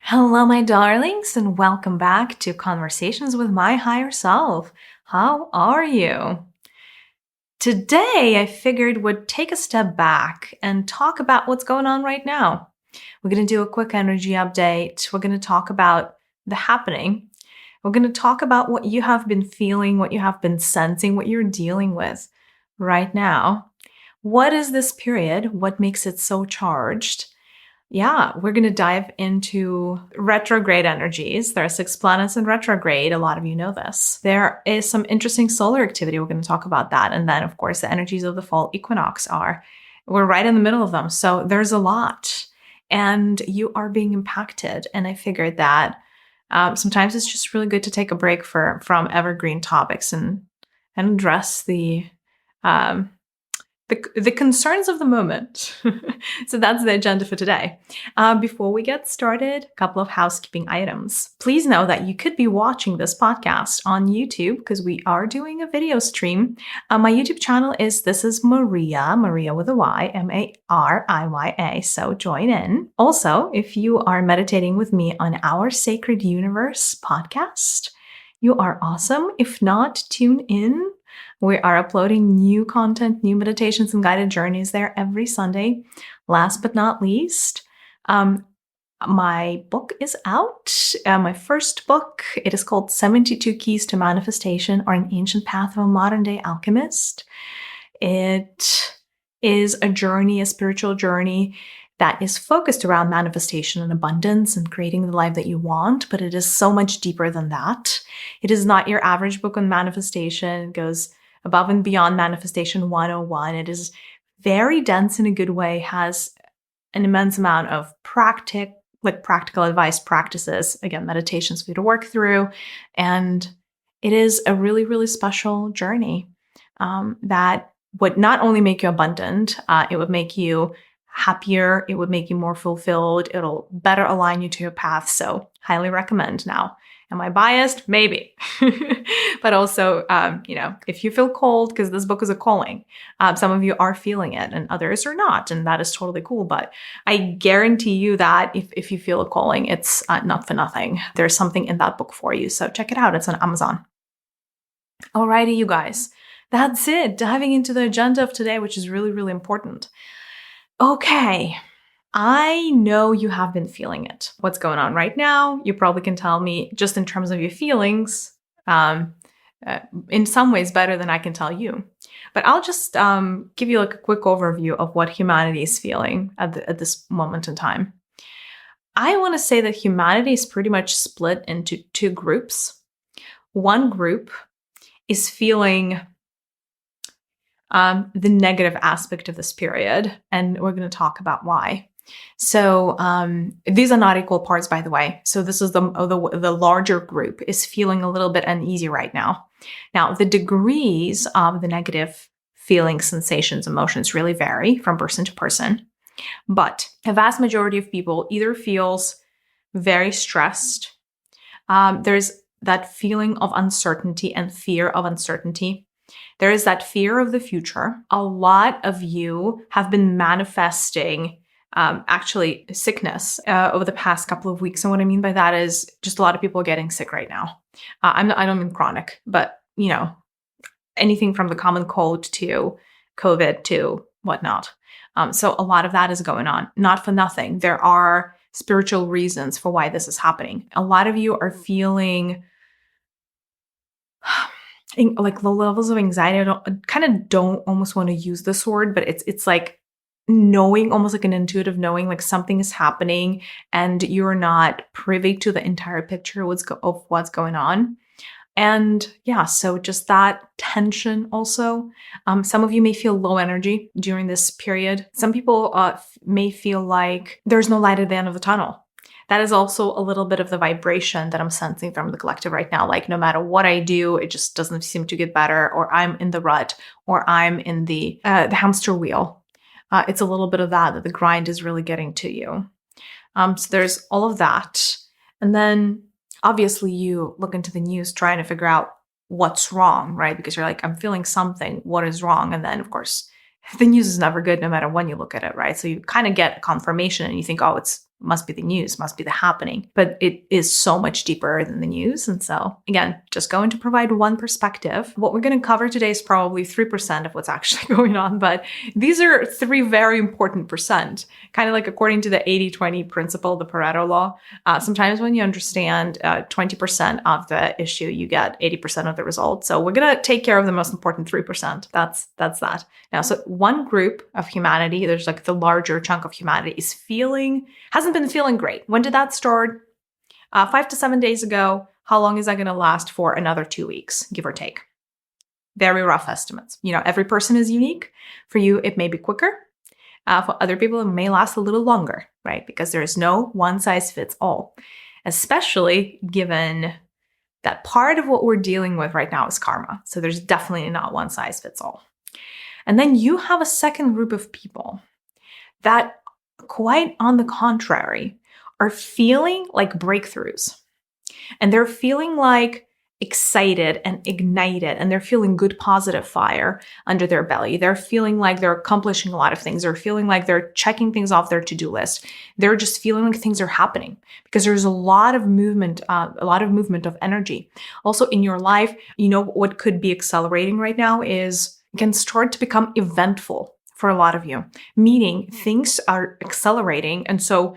Hello, my darlings, and welcome back to Conversations with My Higher Self. How are you? Today, I figured would take a step back and talk about what's going on right now. We're going to do a quick energy update. We're going to talk about the happening. We're going to talk about what you have been feeling, what you have been sensing, what you're dealing with right now. What is this period? What makes it so charged? Yeah, we're going to dive into retrograde energies. There are 6 planets in retrograde. A lot of you know this. There is some interesting solar activity. We're going to talk about that. And then, of course, the energies of the fall equinox we're right in the middle of them. So there's a lot and you are being impacted. And I figured that sometimes it's just really good to take a break from evergreen topics and address um, the concerns of the moment. So that's the agenda for today. Before we get started, a couple of housekeeping items. Please know that you could be watching this podcast on YouTube because we are doing a video stream. My YouTube channel is This is Maria with a Y, Mariya. So join in. Also, if you are meditating with me on our Sacred Universe podcast, you are awesome. If not, tune in. We are uploading new content, new meditations and guided journeys there every Sunday. Last but not least, my book is out. My first book, it is called 72 Keys to Manifestation or An Ancient Path of a Modern Day Alchemist. It is a journey, a spiritual journey that is focused around manifestation and abundance and creating the life that you want, but it is so much deeper than that. It is not your average book on manifestation. It goes above and beyond Manifestation 101. It is very dense in a good way, has an immense amount of practical advice, practices, again, meditations for you to work through. And it is a really, really special journey that would not only make you abundant, it would make you happier, it would make you more fulfilled, it'll better align you to your path. So highly recommend. Now, am I biased? Maybe. But also, if you feel cold, because this book is a calling, some of you are feeling it and others are not. And that is totally cool. But I guarantee you that if you feel a calling, it's not for nothing. There's something in that book for you. So check it out. It's on Amazon. Alrighty, you guys. That's it. Diving into the agenda of today, which is really, really important. Okay. I know you have been feeling it. What's going on right now? You probably can tell me just in terms of your feelings, in some ways better than I can tell you. But I'll just give you like a quick overview of what humanity is feeling at this moment in time. I want to say that humanity is pretty much split into two groups. One group is feeling the negative aspect of this period, and we're going to talk about why. So these are not equal parts, by the way. So this is the larger group is feeling a little bit uneasy right now. Now, the degrees of the negative feelings, sensations, emotions really vary from person to person. But a vast majority of people either feels very stressed. There's that feeling of uncertainty and fear of uncertainty. There is that fear of the future. A lot of you have been manifesting actually sickness over the past couple of weeks. And what I mean by that is just a lot of people are getting sick right now. I don't mean chronic, but anything from the common cold to COVID to whatnot. So a lot of that is going on, not for nothing. There are spiritual reasons for why this is happening. A lot of you are feeling like low levels of anxiety. I don't almost want to use this word, but it's like knowing, almost like an intuitive knowing, like something is happening and you're not privy to the entire picture of what's going on. And yeah, so just that tension also. Some of you may feel low energy during this period. Some people may feel like there's no light at the end of the tunnel. That is also a little bit of the vibration that I'm sensing from the collective right now. Like no matter what I do, it just doesn't seem to get better, or I'm in the rut, or I'm in the hamster wheel. It's a little bit of that the grind is really getting to you. So there's all of that. And then obviously you look into the news trying to figure out what's wrong, right? Because you're like, I'm feeling something. What is wrong? And then of course, the news is never good no matter when you look at it, right? So you kind of get confirmation and you think, oh, it's must be the news, must be the happening. But it is so much deeper than the news. And so again, just going to provide one perspective. What we're going to cover today is probably 3% of what's actually going on, but these are 3 very important percent, kind of like according to the 80-20 principle, the Pareto law. Sometimes when you understand 20% of the issue, you get 80% of the result. So we're going to take care of the most important 3%. That's that. Now, so one group of humanity, there's like the larger chunk of humanity hasn't been feeling great. When did that start? 5 to 7 days ago. How long is that going to last for? Another 2 weeks, give or take. Very rough estimates. Every person is unique. For you, it may be quicker. For other people, it may last a little longer, right? Because there is no one size fits all, especially given that part of what we're dealing with right now is karma. So there's definitely not one size fits all. And then you have a second group of people that, quite on the contrary, are feeling like breakthroughs. And they're feeling like excited and ignited, and they're feeling good, positive fire under their belly. They're feeling like they're accomplishing a lot of things. They're feeling like they're checking things off their to-do list. They're just feeling like things are happening because there's a lot of movement of energy. Also in your life, what could be accelerating right now can start to become eventful for a lot of you, meaning things are accelerating. And so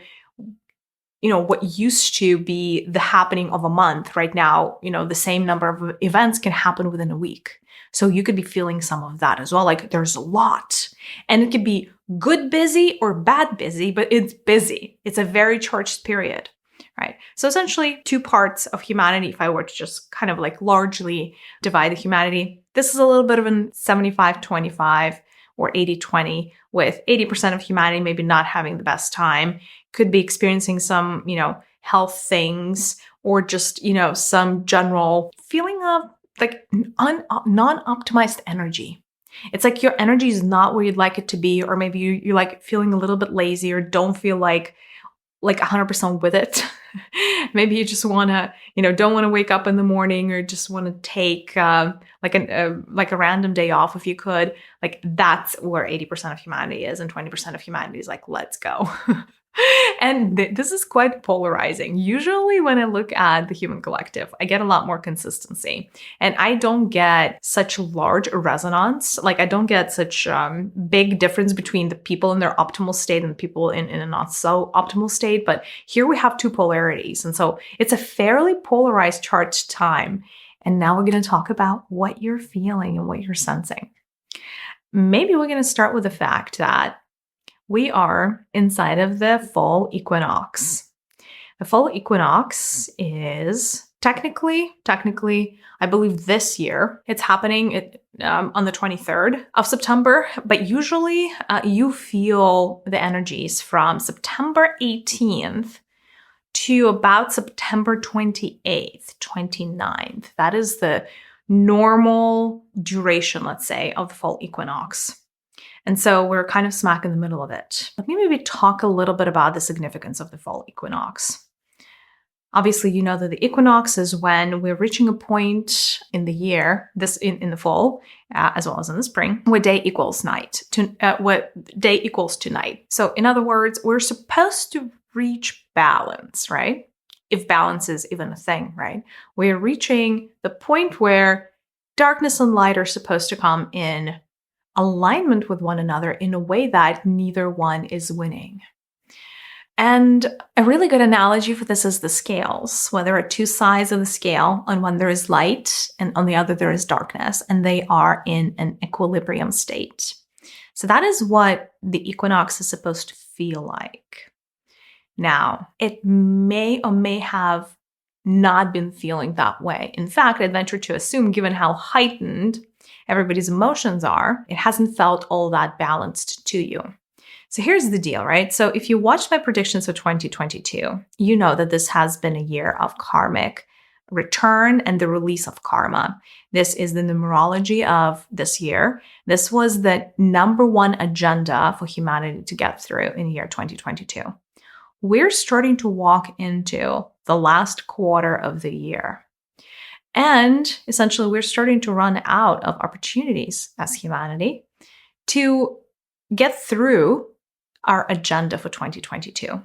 what used to be the happening of a month right now, the same number of events can happen within a week. So you could be feeling some of that as well. Like there's a lot, and it could be good busy or bad busy, but it's busy. It's a very charged period, right? So essentially 2 parts of humanity, if I were to just kind of like largely divide the humanity, this is a little bit of an 75-25 or 80-20, with 80% of humanity maybe not having the best time, could be experiencing some, health things, or just, some general feeling of like non-optimized energy. It's like your energy is not where you'd like it to be, or maybe you're like feeling a little bit lazy or don't feel like 100% with it. Maybe you just want to, don't want to wake up in the morning, or just want to take like a random day off if you could. Like that's where 80% of humanity is, and 20% of humanity is like, let's go. And this is quite polarizing. Usually when I look at the human collective, I get a lot more consistency, and I don't get such large resonance. Like I don't get such big difference between the people in their optimal state and the people in a not so optimal state. But here we have 2 polarities. And so it's a fairly polarized charged time. And now we're going to talk about what you're feeling and what you're sensing. Maybe we're going to start with the fact that we are inside of the fall equinox. The fall equinox is technically, I believe this year, it's happening on the 23rd of September, but usually you feel the energies from September 18th to about September 28th, 29th. That is the normal duration, let's say, of the fall equinox. And so we're kind of smack in the middle of it. Let me maybe talk a little bit about the significance of the fall equinox. Obviously, you know that the equinox is when we're reaching a point in the year, in the fall, as well as in the spring, where day equals night, what day equals to night. So in other words, we're supposed to reach balance, right? If balance is even a thing, right? We're reaching the point where darkness and light are supposed to come in alignment with one another in a way that neither one is winning. And a really good analogy for this is the scales, where there are 2 sides of the scale. On one there is light, and on the other there is darkness, and they are in an equilibrium state. So that is what the equinox is supposed to feel like. Now, it may or may have not been feeling that way. In fact, I'd venture to assume, given how heightened everybody's emotions are, it hasn't felt all that balanced to you. So here's the deal, right? So if you watched my predictions for 2022, you know that this has been a year of karmic return and the release of karma. This is the numerology of this year. This was the number 1 agenda for humanity to get through in the year 2022. We're starting to walk into the last quarter of the year. And essentially, we're starting to run out of opportunities as humanity to get through our agenda for 2022.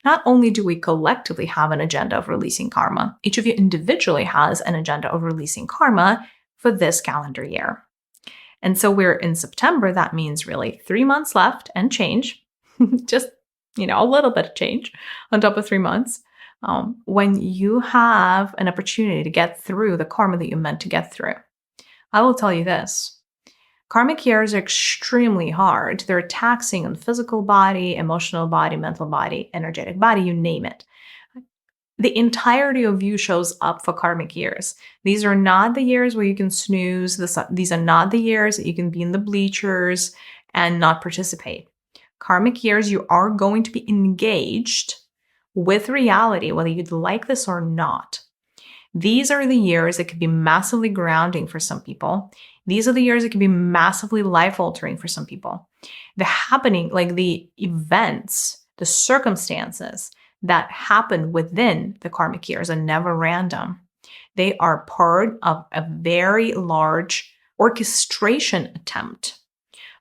not only do we collectively have an agenda of releasing karma, each of you individually has an agenda of releasing karma for this calendar year. And so we're in September. That means really 3 months left and change, just, a little bit of change on top of 3 months. When you have an opportunity to get through the karma that you meant to get through. I will tell you this. Karmic years are extremely hard. They're taxing on the physical body, emotional body, mental body, energetic body, you name it. The entirety of you shows up for karmic years. These are not the years where you can snooze. These are not the years that you can be in the bleachers and not participate. Karmic years, you are going to be engaged with reality, whether you'd like this or not. These are the years that could be massively grounding for some people. These are the years that can be massively life-altering for some people. The events, the circumstances that happen within the karmic years are never random. They are part of a very large orchestration attempt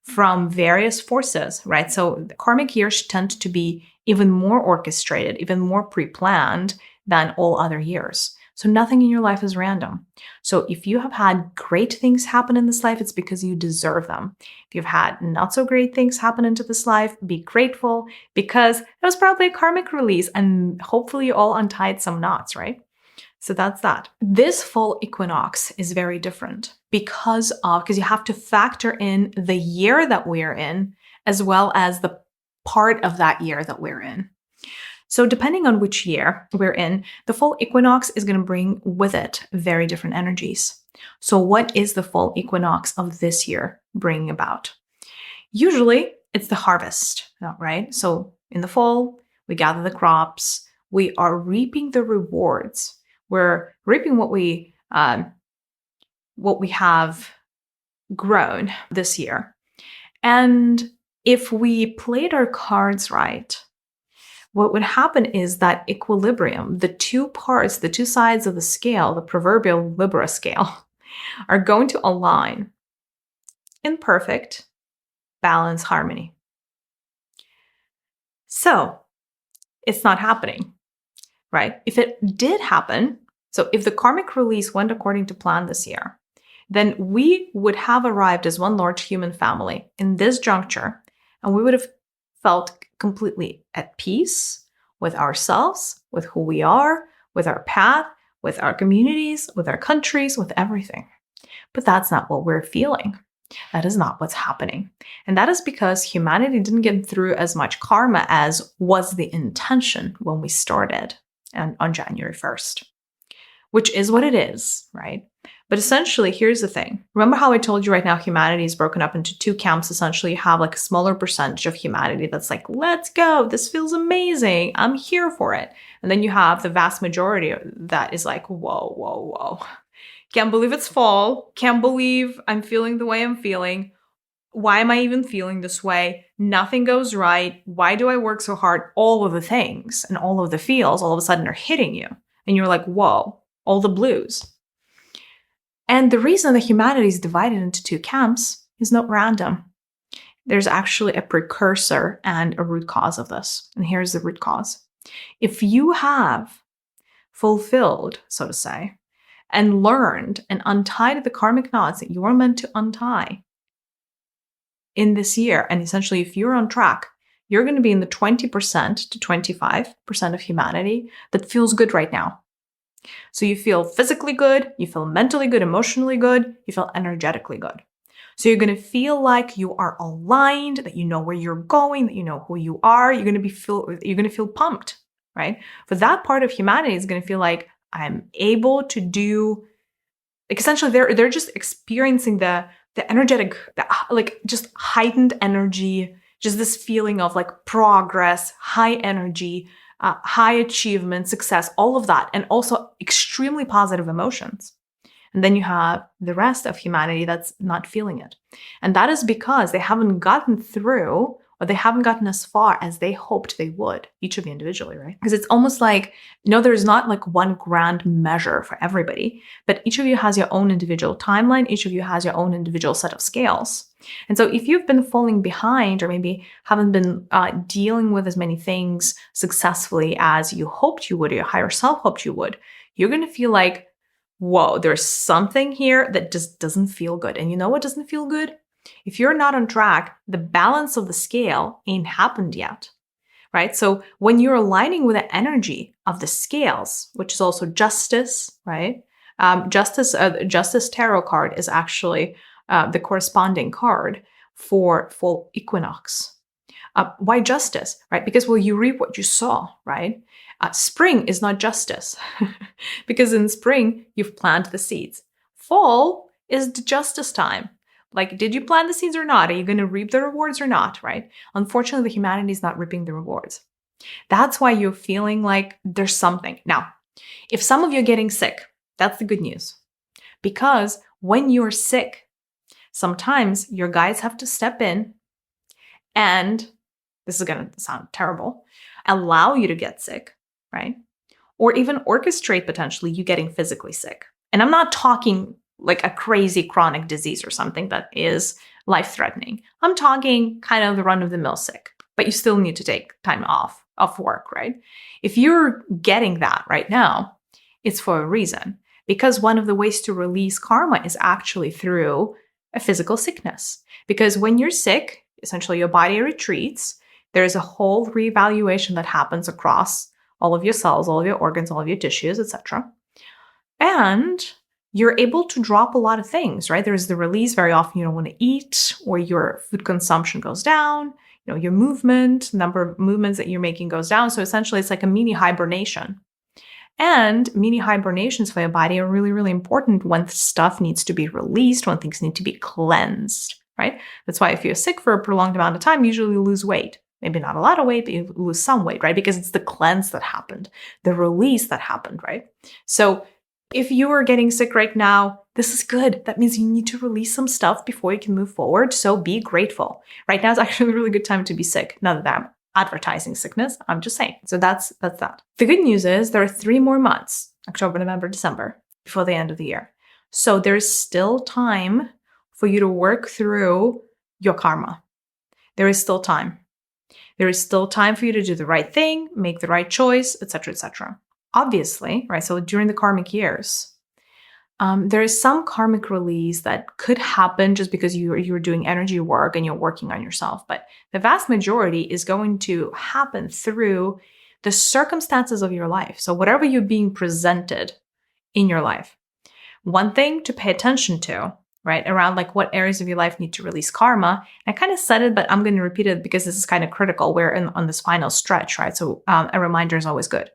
from various forces, right? So the karmic years tend to be even more orchestrated, even more pre-planned than all other years. So nothing in your life is random. So if you have had great things happen in this life, it's because you deserve them. If you've had not so great things happen into this life, be grateful because it was probably a karmic release and hopefully you all untied some knots, right? So that's that. This fall equinox is very different because you have to factor in the year that we're in as well as the part of that year that we're in. So depending on which year we're in, the fall equinox is going to bring with it very different energies. So what is the fall equinox of this year bringing about? Usually it's the harvest, right? So in the fall, we gather the crops, we are reaping the rewards. We're reaping what we have grown this year. And if we played our cards right, what would happen is that equilibrium, the two parts, the two sides of the scale, the proverbial Libra scale, are going to align in perfect balance, harmony. So it's not happening, right? If it did happen, so if the karmic release went according to plan this year, then we would have arrived as one large human family in this juncture, and we would have felt completely at peace with ourselves, with who we are, with our path, with our communities, with our countries, with everything. But that's not what we're feeling. That is not what's happening. And that is because humanity didn't get through as much karma as was the intention when we started on January 1st, which is what it is, right? But essentially, here's the thing. Remember how I told you right now humanity is broken up into two camps? Essentially, you have like a smaller percentage of humanity that's like, let's go. This feels amazing. I'm here for it. And then you have the vast majority that is like, whoa, whoa, whoa. Can't believe it's fall. Can't believe I'm feeling the way I'm feeling. Why am I even feeling this way? Nothing goes right. Why do I work so hard? All of the things and all of the feels all of a sudden are hitting you. And you're like, whoa, all the blues. And the reason that humanity is divided into two camps is not random. There's actually a precursor and a root cause of this. And here's the root cause. If you have fulfilled, so to say, and learned and untied the karmic knots that you are meant to untie in this year, and essentially if you're on track, you're going to be in the 20% to 25% of humanity that feels good right now. So you feel physically good, you feel mentally good, emotionally good, you feel energetically good. So you're going to feel like you are aligned, that you know where you're going, that you know who you are. You're going to feel pumped, right? For that part of humanity is going to feel like I'm able to do, like essentially they're just experiencing the energetic, like just heightened energy, just this feeling of like progress, high energy, high achievement, success, all of that, and also extremely positive emotions. And then you have the rest of humanity that's not feeling it. And that is because they haven't gotten through, or they haven't gotten as far as they hoped they would, each of you individually, right? Because it's almost like, there's not like one grand measure for everybody, but each of you has your own individual timeline. Each of you has your own individual set of scales. And so if you've been falling behind or maybe haven't been dealing with as many things successfully as you hoped you would, or your higher self hoped you would, you're going to feel like, whoa, there's something here that just doesn't feel good. And you know what doesn't feel good? If you're not on track, the balance of the scale ain't happened yet, right? So when you're aligning with the energy of the scales, which is also justice, right? Justice tarot card is actually the corresponding card for fall equinox. Why justice, right? Because, well, you reap what you sow, right? Spring is not justice because in spring, you've planted the seeds. Fall is the justice time. Like, did you plant the seeds or not? Are you going to reap the rewards or not, right? Unfortunately, humanity is not reaping the rewards. That's why you're feeling like there's something. Now, if some of you are getting sick, that's the good news. Because when you're sick, sometimes your guides have to step in and, this is going to sound terrible, allow you to get sick, right? Or even orchestrate potentially you getting physically sick. And I'm not talking like a crazy chronic disease or something that is life-threatening. I'm talking kind of the run-of-the-mill sick, but you still need to take time off work, right? If you're getting that right now, it's for a reason. Because one of the ways to release karma is actually through a physical sickness. Because when you're sick, essentially your body retreats. There's a whole reevaluation that happens across all of your cells, all of your organs, all of your tissues, etc. And you're able to drop a lot of things, right? There's the release. Very often you don't want to eat, or your food consumption goes down. Your movement, number of movements that you're making goes down. So essentially it's like a mini hibernation. And mini hibernations for your body are really, really important when stuff needs to be released, when things need to be cleansed, right? That's why if you're sick for a prolonged amount of time, usually you lose weight. Maybe not a lot of weight, but you lose some weight, right? Because it's the cleanse that happened, the release that happened, right? So if you are getting sick right now, this is good. That means you need to release some stuff before you can move forward. So be grateful. Right now is actually a really good time to be sick. Not that I'm advertising sickness, I'm just saying. So that's that. The good news is there are 3 more months, October, November, December, before the end of the year. So there's still time for you to work through your karma. There is still time. There is still time for you to do the right thing, make the right choice, etc., etc. Obviously, right? So during the karmic years, there is some karmic release that could happen just because you're doing energy work and you're working on yourself. But the vast majority is going to happen through the circumstances of your life. So whatever you're being presented in your life. One thing to pay attention to, right, around like what areas of your life need to release karma. And I kind of said it, but I'm going to repeat it because this is kind of critical. We're on this final stretch, right? So a reminder is always good.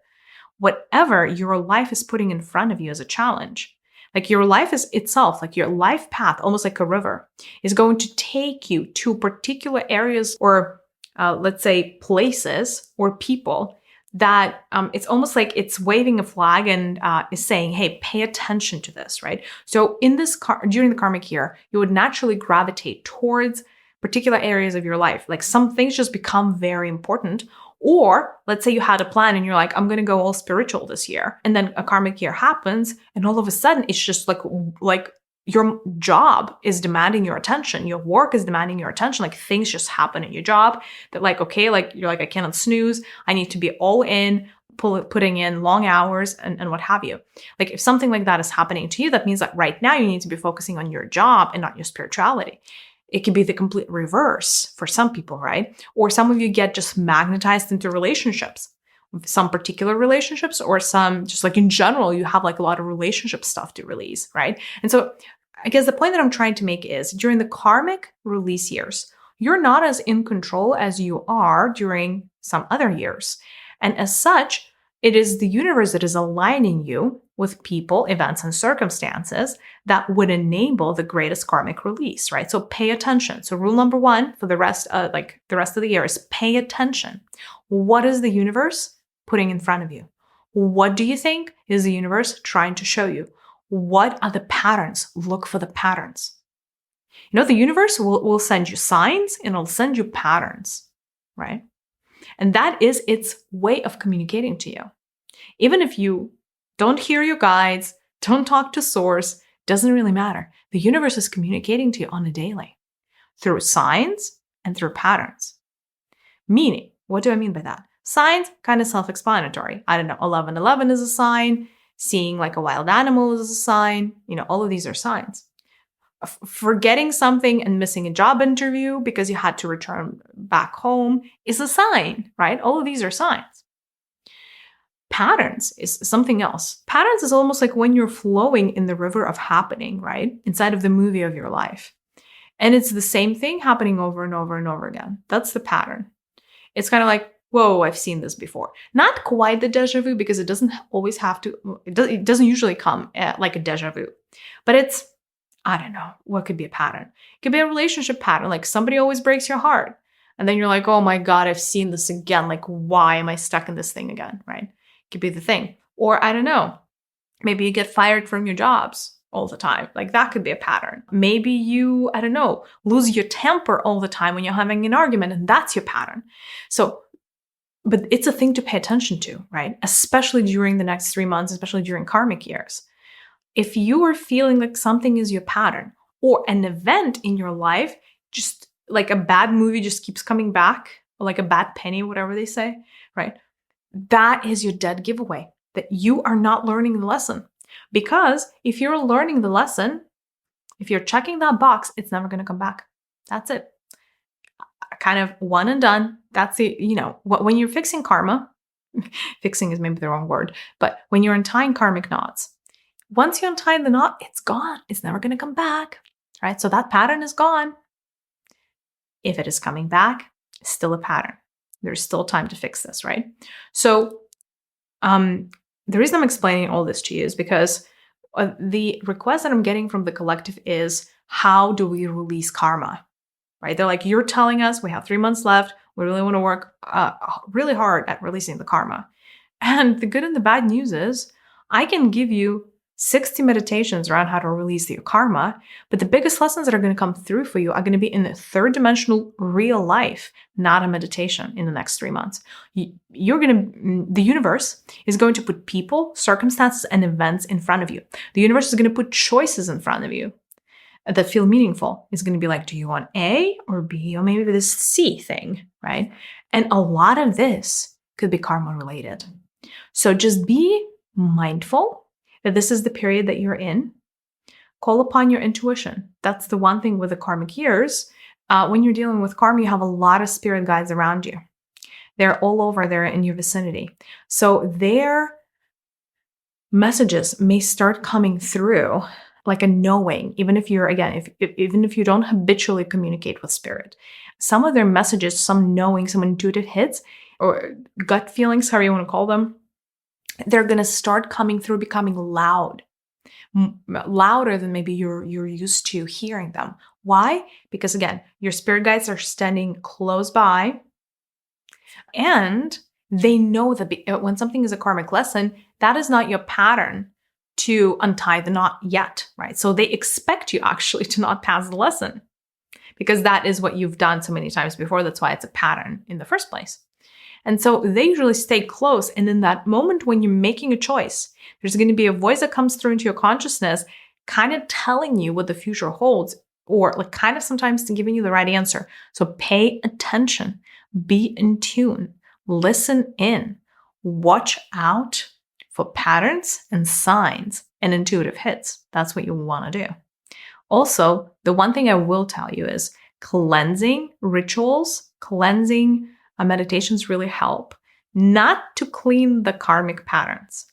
Whatever your life is putting in front of you as a challenge, like your life is itself, like your life path, almost like a river, is going to take you to particular areas or let's say places or people that it's almost like it's waving a flag and is saying, hey, pay attention to this, right? So in this during the karmic year, you would naturally gravitate towards particular areas of your life. Like some things just become very important. Or let's say you had a plan and you're like, I'm going to go all spiritual this year. And then a karmic year happens and all of a sudden it's just like your job is demanding your attention. Your work is demanding your attention. Like things just happen in your job that like, okay, like you're like, I cannot snooze. I need to be all in, putting in long hours and what have you. Like if something like that is happening to you, that means that right now you need to be focusing on your job and not your spirituality. It could be the complete reverse for some people, right? Or some of you get just magnetized into relationships, some particular relationships, or some just like in general, you have like a lot of relationship stuff to release, right? And so I guess the point that I'm trying to make is during the karmic release years, you're not as in control as you are during some other years. And as such, it is the universe that is aligning you with people, events, and circumstances that would enable the greatest karmic release, right? So pay attention. So rule number 1 for the rest of the year is pay attention. What is the universe putting in front of you? What do you think is the universe trying to show you? What are the patterns? Look for the patterns. The universe will send you signs and it'll send you patterns, right? And that is its way of communicating to you. Even if you don't hear your guides, don't talk to source, doesn't really matter. The universe is communicating to you on a daily through signs and through patterns. Meaning, what do I mean by that? Signs, kind of self-explanatory. I don't know, 11:11 is a sign. Seeing like a wild animal is a sign. All of these are signs. Forgetting something and missing a job interview because you had to return back home is a sign, right? All of these are signs. Patterns is something else. Patterns is almost like when you're flowing in the river of happening, right? Inside of the movie of your life. And it's the same thing happening over and over and over again. That's the pattern. It's kind of like, whoa, I've seen this before. Not quite the deja vu because it doesn't always have to, it doesn't usually come like a deja vu. But it's, I don't know, what could be a pattern? It could be a relationship pattern, like somebody always breaks your heart. And then you're like, oh my God, I've seen this again. Like, why am I stuck in this thing again, right? It could be the thing. Or I don't know, maybe you get fired from your jobs all the time. Like that could be a pattern. Maybe you, I don't know, lose your temper all the time when you're having an argument and that's your pattern. So, but it's a thing to pay attention to, right? Especially during the next 3 months, especially during karmic years. If you are feeling like something is your pattern or an event in your life, just like a bad movie just keeps coming back, or like a bad penny, whatever they say, right? That is your dead giveaway that you are not learning the lesson. Because if you're learning the lesson, if you're checking that box, it's never going to come back. That's it. Kind of one and done. That's it. When you're fixing karma, fixing is maybe the wrong word, but when you're untying karmic knots, once you untie the knot, it's gone. It's never going to come back, right? So that pattern is gone. If it is coming back, it's still a pattern. There's still time to fix this, right? So the reason I'm explaining all this to you is because the request that I'm getting from the collective is, how do we release karma, right? They're like, you're telling us we have 3 months left. We really want to work really hard at releasing the karma. And the good and the bad news is I can give you 60 meditations around how to release your karma, but the biggest lessons that are going to come through for you are going to be in the third dimensional real life, not a meditation in the next 3 months. The universe is going to put people, circumstances, and events in front of you. The universe is going to put choices in front of you that feel meaningful. It's going to be like, do you want A or B or maybe this C thing, right? And a lot of this could be karma related. So just be mindful that this is the period that you're in. Call upon your intuition. That's the one thing with the karmic years. When you're dealing with karma, you have a lot of spirit guides around you. They're all over there in your vicinity. So their messages may start coming through like a knowing, even if you're, again, even if you don't habitually communicate with spirit. Some of their messages, some knowing, some intuitive hits, or gut feelings, however you want to call them, they're going to start coming through, becoming loud, louder than maybe you're used to hearing them. Why? Because again, your spirit guides are standing close by and they know that when something is a karmic lesson, that is not your pattern to untie the knot yet, right? So they expect you actually to not pass the lesson because that is what you've done so many times before. That's why it's a pattern in the first place. And so they usually stay close. And in that moment when you're making a choice, there's going to be a voice that comes through into your consciousness, kind of telling you what the future holds, or like kind of sometimes giving you the right answer. So pay attention, be in tune, listen in, watch out for patterns and signs and intuitive hits. That's what you want to do. Also, the one thing I will tell you is cleansing rituals, cleansing meditations really help, not to clean the karmic patterns,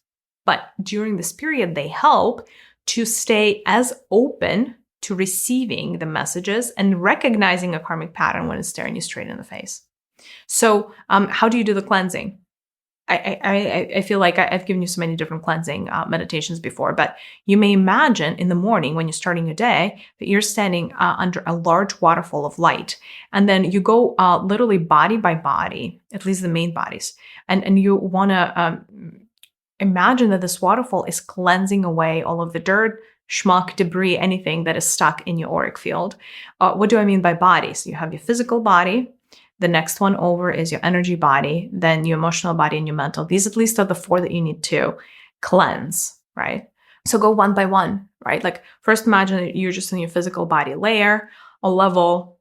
but during this period, they help to stay as open to receiving the messages and recognizing a karmic pattern when it's staring you straight in the face. So how do you do the cleansing? I feel like I've given you so many different cleansing meditations before, but you may imagine in the morning when you're starting your day that you're standing under a large waterfall of light. And then you go literally body by body, at least the main bodies. And you want to imagine that this waterfall is cleansing away all of the dirt, schmuck, debris, anything that is stuck in your auric field. What do I mean by bodies? You have your physical body. The next one over is your energy body, then your emotional body and your mental. These at least are the 4 that you need to cleanse, right? So go one by one, right? Like first imagine that you're just in your physical body layer, a level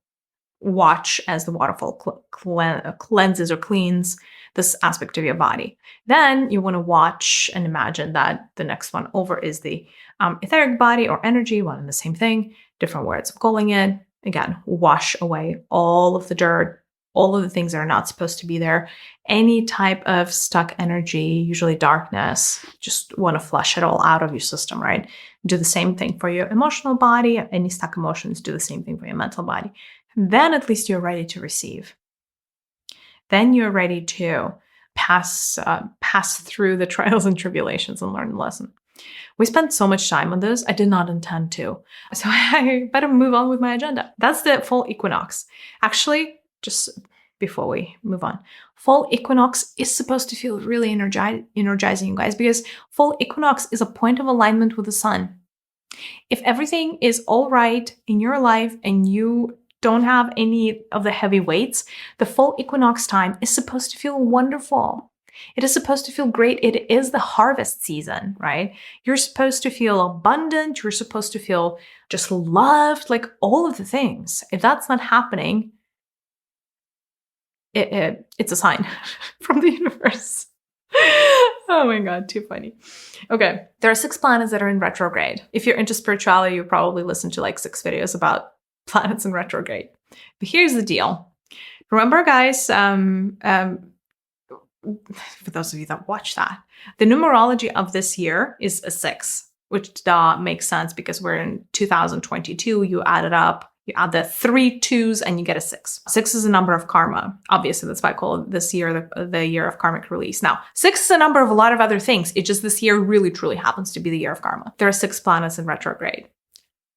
watch as the waterfall cleanses or cleans this aspect of your body. Then you want to watch and imagine that the next one over is the etheric body or energy, one and the same thing, different words of calling it. Again, wash away all of the dirt, all of the things that are not supposed to be there. Any type of stuck energy, usually darkness, just want to flush it all out of your system, right? Do the same thing for your emotional body. Any stuck emotions, do the same thing for your mental body. Then at least you're ready to receive. Then you're ready to pass through the trials and tribulations and learn the lesson. We spent so much time on this. I did not intend to. So I better move on with my agenda. That's the fall equinox. Actually, just before we move on, fall equinox is supposed to feel really energizing, you guys, because fall equinox is a point of alignment with the sun. If everything is all right in your life and you don't have any of the heavy weights, the fall equinox time is supposed to feel wonderful. It is supposed to feel great. It is the harvest season, right? You're supposed to feel abundant. You're supposed to feel just loved, like all of the things. If that's not happening, it's a sign from the universe. Oh my God, too funny. Okay, there are 6 planets that are in retrograde. If you're into spirituality, you probably listened to like 6 videos about planets in retrograde. But here's the deal. Remember, guys, for those of you that watch that, the numerology of this year is a 6, which makes sense because we're in 2022. You add it up, you add the 3 2s and you get a 6. 6 is a number of karma. Obviously, that's why I call it this year the year of karmic release. Now, 6 is a number of a lot of other things. It just this year really truly happens to be the year of karma. There are 6 planets in retrograde.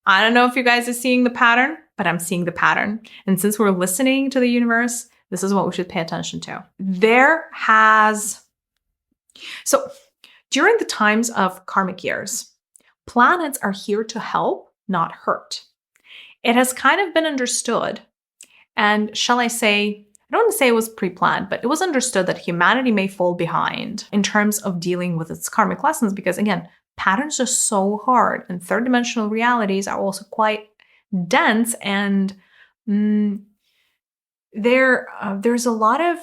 I don't know if you guys are seeing the pattern, but I'm seeing the pattern. And since we're listening to the universe, this is what we should pay attention to. So during the times of karmic years, planets are here to help, not hurt. It has kind of been understood, and shall I say, I don't want to say it was pre-planned, but it was understood that humanity may fall behind in terms of dealing with its karmic lessons because, again, patterns are so hard and third dimensional realities are also quite dense and there's a lot of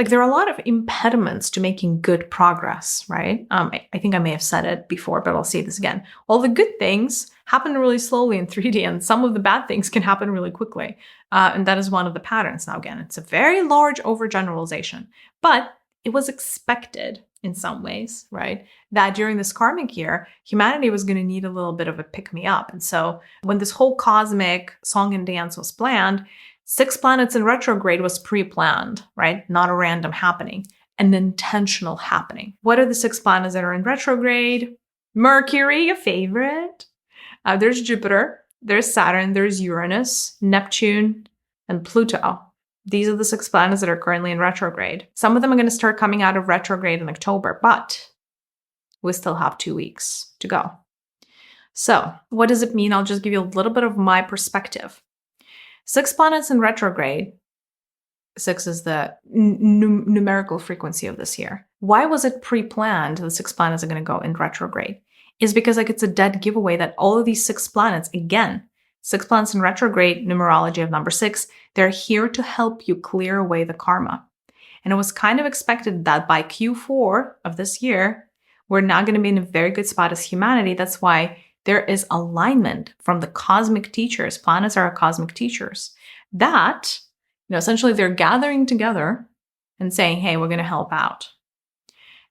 there are a lot of impediments to making good progress, right? I think I may have said it before, but I'll say this again. All the good things happen really slowly in 3D, and some of the bad things can happen really quickly. And that is one of the patterns. Now, again, it's a very large overgeneralization, but it was expected in some ways, right? That during this karmic year, humanity was going to need a little bit of a pick-me-up. And so when this whole cosmic song and dance was planned, 6 planets in retrograde was pre-planned, right? Not a random happening, an intentional happening. What are the 6 planets that are in retrograde? Mercury, a favorite. There's Jupiter, there's Saturn, there's Uranus, Neptune, and Pluto. These are the 6 planets that are currently in retrograde. Some of them are going to start coming out of retrograde in October, but we still have 2 weeks to go. So what does it mean? I'll just give you a little bit of my perspective. 6 planets in retrograde. 6 is the numerical frequency of this year. Why was it pre-planned the 6 planets are going to go in retrograde? Is because it's a dead giveaway that all of these 6 planets, again, 6 planets in retrograde, numerology of number 6, they're here to help you clear away the karma. And it was kind of expected that by Q4 of this year, we're now going to be in a very good spot as humanity. That's why there is alignment from the cosmic teachers. Planets are cosmic teachers. That, essentially they're gathering together and saying, hey, we're going to help out.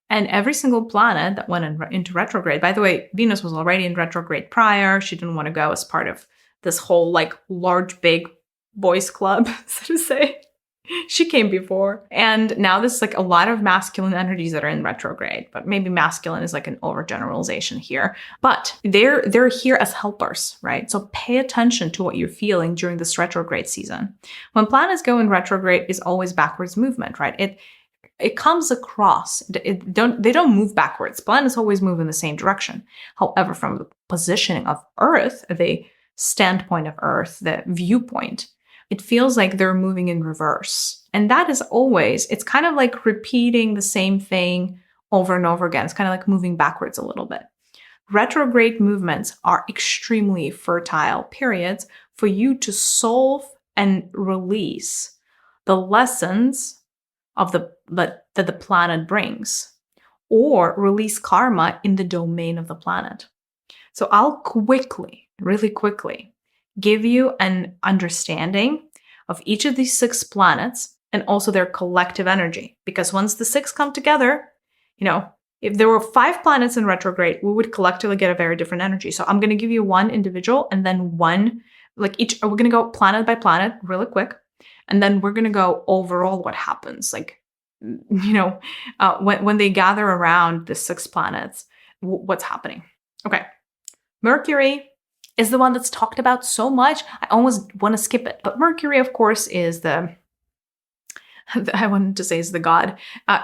And every single planet that went into retrograde, by the way, Venus was already in retrograde prior. She didn't want to go as part of this whole large, big boys club, so to say. She came before. And now there's a lot of masculine energies that are in retrograde, but maybe masculine is an overgeneralization here. But they're here as helpers, right? So pay attention to what you're feeling during this retrograde season. When planets go in retrograde, is always backwards movement, right? It comes across. They don't move backwards. Planets always move in the same direction. However, from the positioning of Earth, the standpoint of Earth, the viewpoint, it feels like they're moving in reverse. And that is always, it's kind of like repeating the same thing over and over again. It's kind of like moving backwards a little bit. Retrograde movements are extremely fertile periods for you to solve and release the lessons of that the planet brings, or release karma in the domain of the planet. So I'll really quickly, give you an understanding of each of these 6 planets and also their collective energy. Because once the 6 come together, if there were 5 planets in retrograde, we would collectively get a very different energy. So I'm going to give you one individual and then one, we're going to go planet by planet really quick. And then we're going to go overall what happens. When they gather around the 6 planets, what's happening. Okay. Mercury is the one that's talked about so much. I almost want to skip it. But Mercury, of course, is I wanted to say is the god.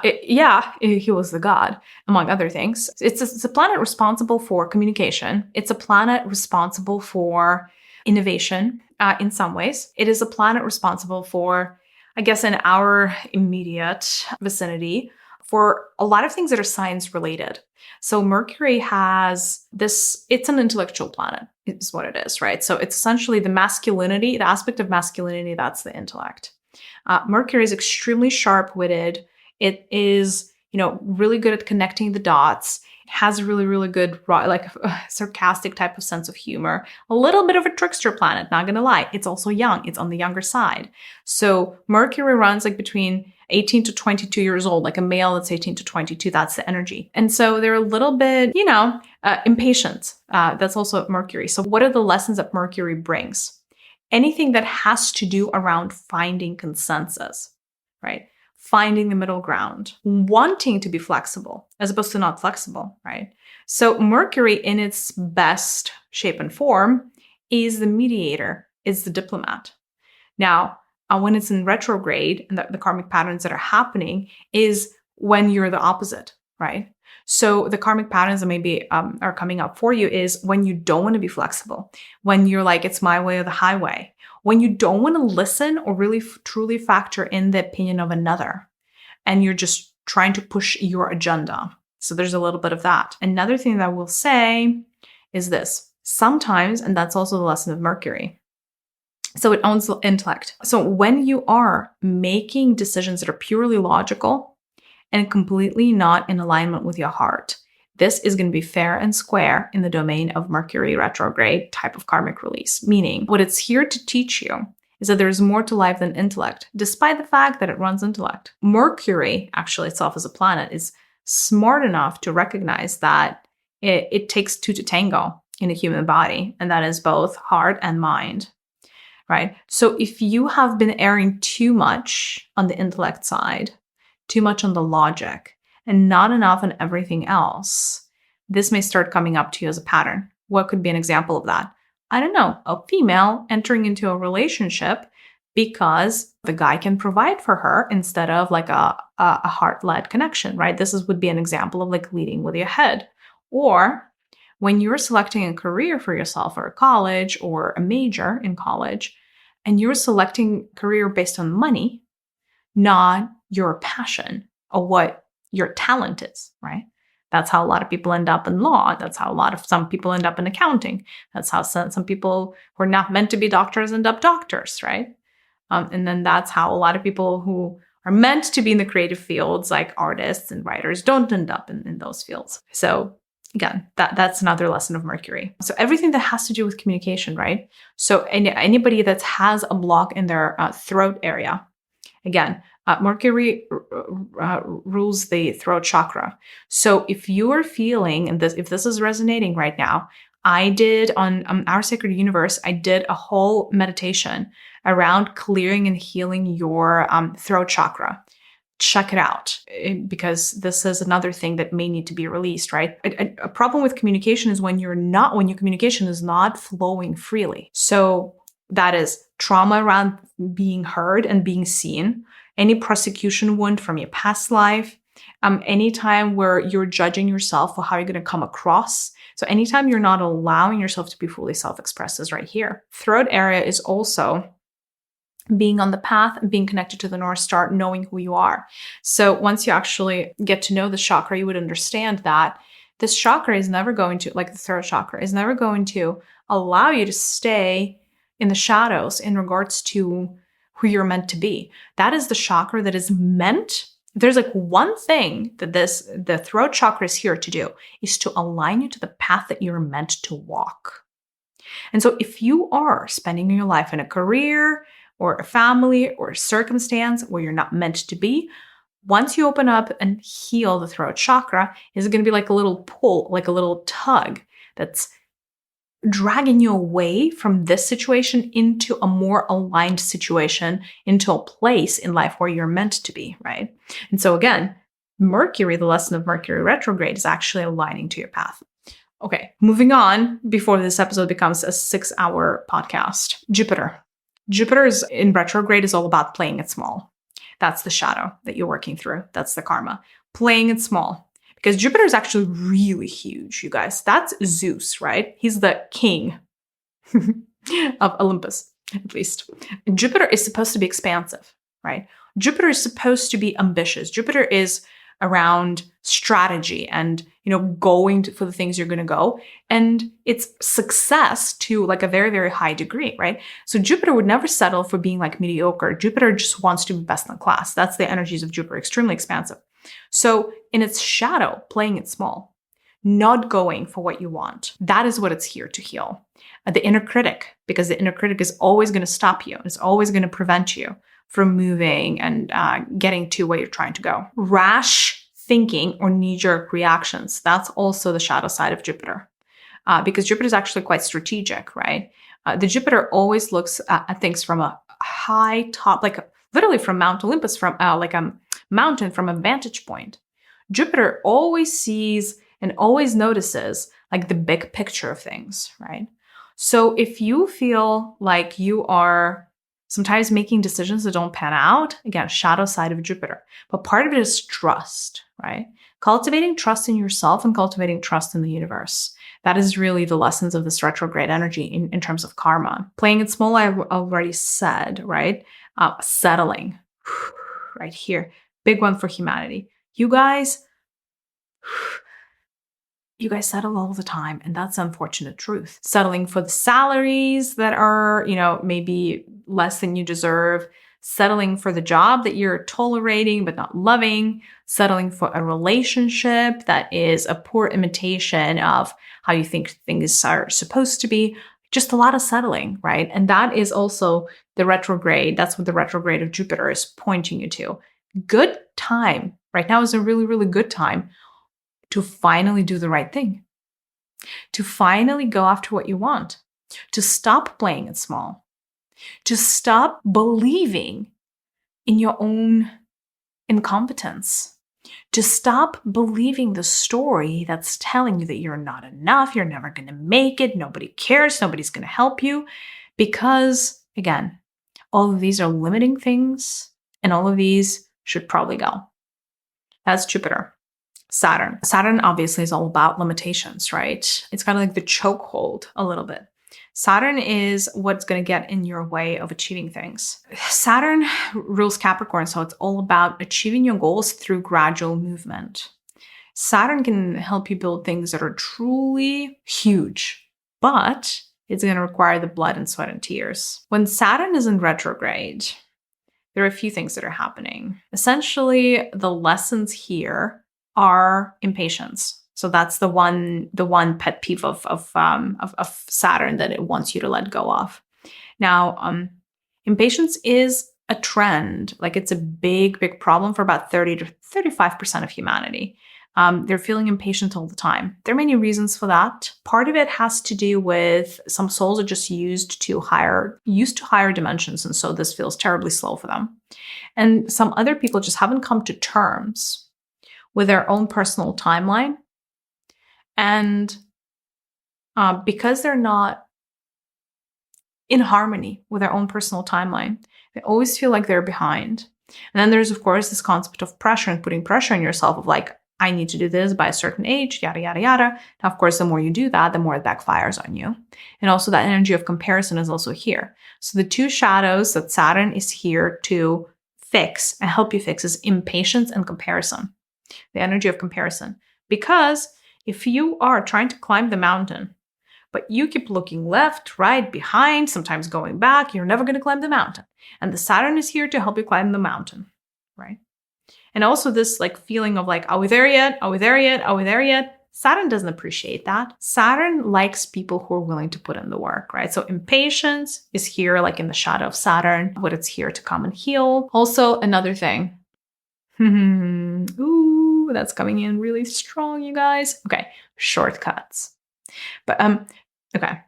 He was the god, among other things. It's a planet responsible for communication. It's a planet responsible for innovation in some ways. It is a planet responsible for, I guess, in our immediate vicinity, for a lot of things that are science related. So Mercury has it's an intellectual planet, is what it is, right? So it's essentially the aspect of masculinity, that's the intellect. Mercury is extremely sharp-witted. It is, really good at connecting the dots. It has a really, really good, sarcastic type of sense of humor. A little bit of a trickster planet, not gonna lie. It's also young. It's on the younger side. So Mercury runs between 18 to 22 years old, like a male that's 18 to 22, that's the energy. And so they're a little bit, impatient. That's also Mercury. So what are the lessons that Mercury brings? Anything that has to do around finding consensus, right? Finding the middle ground, wanting to be flexible as opposed to not flexible, right? So Mercury in its best shape and form is the mediator, is the diplomat. Now, when it's in retrograde and the karmic patterns that are happening is when you're the opposite, right? So the karmic patterns that maybe are coming up for you is when you don't want to be flexible, when you're like, it's my way or the highway, when you don't want to listen or really truly factor in the opinion of another, and you're just trying to push your agenda. So there's a little bit of that. Another thing that I will say is this. Sometimes, and that's also the lesson of Mercury, so it owns the intellect. So when you are making decisions that are purely logical and completely not in alignment with your heart, this is going to be fair and square in the domain of Mercury retrograde type of karmic release. Meaning, what it's here to teach you is that there's more to life than intellect, despite the fact that it runs intellect. Mercury, actually itself as a planet, is smart enough to recognize that it takes 2 to tango in a human body, and that is both heart and mind. Right? So if you have been erring too much on the intellect side, too much on the logic, and not enough on everything else, this may start coming up to you as a pattern. What could be an example of that? I don't know, a female entering into a relationship because the guy can provide for her instead of a heart-led connection, right? Would be an example of leading with your head. Or when you're selecting a career for yourself or a college or a major in college, and you're selecting career based on money, not your passion or what your talent is, right? That's how a lot of people end up in law. That's how some people end up in accounting. That's how some people who are not meant to be doctors end up doctors, right? And then that's how a lot of people who are meant to be in the creative fields, like artists and writers, don't end up in those fields. So again, that's another lesson of Mercury. So everything that has to do with communication, right? So anybody that has a block in their throat area, again, Mercury rules the throat chakra. So if you are feeling, and if this is resonating right now, I did on Our Sacred Universe, I did a whole meditation around clearing and healing your throat chakra. Check it out, because this is another thing that may need to be released, right? A problem with communication is when your communication is not flowing freely. So that is trauma around being heard and being seen, any prosecution wound from your past life, any time where you're judging yourself for how you're going to come across. So anytime you're not allowing yourself to be fully self-expressed is right here. Throat area is also being on the path and being connected to the North Star, knowing who you are. So once you actually get to know the chakra, you would understand that this chakra is never going to, like the throat chakra, is never going to allow you to stay in the shadows in regards to who you're meant to be. That is the chakra that is meant. There's like one thing that the throat chakra is here to do, is to align you to the path that you're meant to walk. And so if you are spending your life in a career or a family or a circumstance where you're not meant to be, once you open up and heal the throat chakra, it's going to be like a little pull, like a little tug that's dragging you away from this situation into a more aligned situation, into a place in life where you're meant to be, right? And so again, Mercury, the lesson of Mercury retrograde, is actually aligning to your path. Okay, moving on before this episode becomes a 6-hour podcast. Jupiter. Jupiter is in retrograde is all about playing it small. That's the shadow that you're working through. That's the karma. Playing it small. Because Jupiter is actually really huge, you guys. That's Zeus, right? He's the king of Olympus, at least. Jupiter is supposed to be expansive, right? Jupiter is supposed to be ambitious. Jupiter is around strategy and, going for the things you're going to go. And it's success to like a very, very high degree, right? So Jupiter would never settle for being like mediocre. Jupiter just wants to be best in class. That's the energies of Jupiter, extremely expansive. So in its shadow, playing it small, not going for what you want, that is what it's here to heal. The inner critic, because the inner critic is always going to stop you. It's always going to prevent you from moving and getting to where you're trying to go. Rash thinking or knee-jerk reactions, that's also the shadow side of Jupiter. Because Jupiter is actually quite strategic, right? The Jupiter always looks at things from a high top, like literally from Mount Olympus, from like a mountain from a vantage point. Jupiter always sees and always notices like the big picture of things, right? So if you feel like you are sometimes making decisions that don't pan out, again, shadow side of Jupiter, but part of it is trust, right? Cultivating trust in yourself and cultivating trust in the universe. That is really the lessons of this retrograde energy in terms of karma. Playing it small, I've already said, right? Settling, right here. Big one for humanity. You guys settle all the time, and that's the unfortunate truth. Settling for the salaries that are, maybe less than you deserve, settling for the job that you're tolerating but not loving, settling for a relationship that is a poor imitation of how you think things are supposed to be. Just a lot of settling, right? And that is also the retrograde. That's what the retrograde of Jupiter is pointing you to. Good time. Right now is a really, really good time to finally do the right thing, to finally go after what you want, to stop playing it small, to stop believing in your own incompetence, to stop believing the story that's telling you that you're not enough, you're never going to make it, nobody cares, nobody's going to help you. Because, again, all of these are limiting things, and all of these should probably go. That's Jupiter. Saturn. Saturn obviously is all about limitations, right? It's kind of like the chokehold a little bit. Saturn is what's going to get in your way of achieving things. Saturn rules Capricorn, so it's all about achieving your goals through gradual movement. Saturn can help you build things that are truly huge, but it's going to require the blood and sweat and tears. When Saturn is in retrograde, there are a few things that are happening. Essentially, the lessons here are impatience. So that's the one pet peeve of Saturn that it wants you to let go of. Now, impatience is a trend. Like, it's a big, big problem for about 30 to 35% of humanity. They're feeling impatient all the time. There are many reasons for that. Part of it has to do with some souls are just used to higher dimensions, and so this feels terribly slow for them. And some other people just haven't come to terms with their own personal timeline. And because they're not in harmony with their own personal timeline, they always feel like they're behind. And then there's, of course, this concept of pressure and putting pressure on yourself of like, I need to do this by a certain age, yada, yada, yada. Now, of course, the more you do that, the more it backfires on you. And also that energy of comparison is also here. So the two shadows that Saturn is here to fix and help you fix is impatience and comparison. The energy of comparison. Because If you are trying to climb the mountain, but you keep looking left, right, behind, sometimes going back, you're never going to climb the mountain. And the Saturn is here to help you climb the mountain, right? And also this like feeling of like, are we there yet? Are we there yet? Are we there yet? Saturn doesn't appreciate that. Saturn likes people who are willing to put in the work, right? So impatience is here like in the shadow of Saturn, but it's here to come and heal. Also, another thing. Ooh, that's coming in really strong, you guys. Okay, shortcuts. But okay.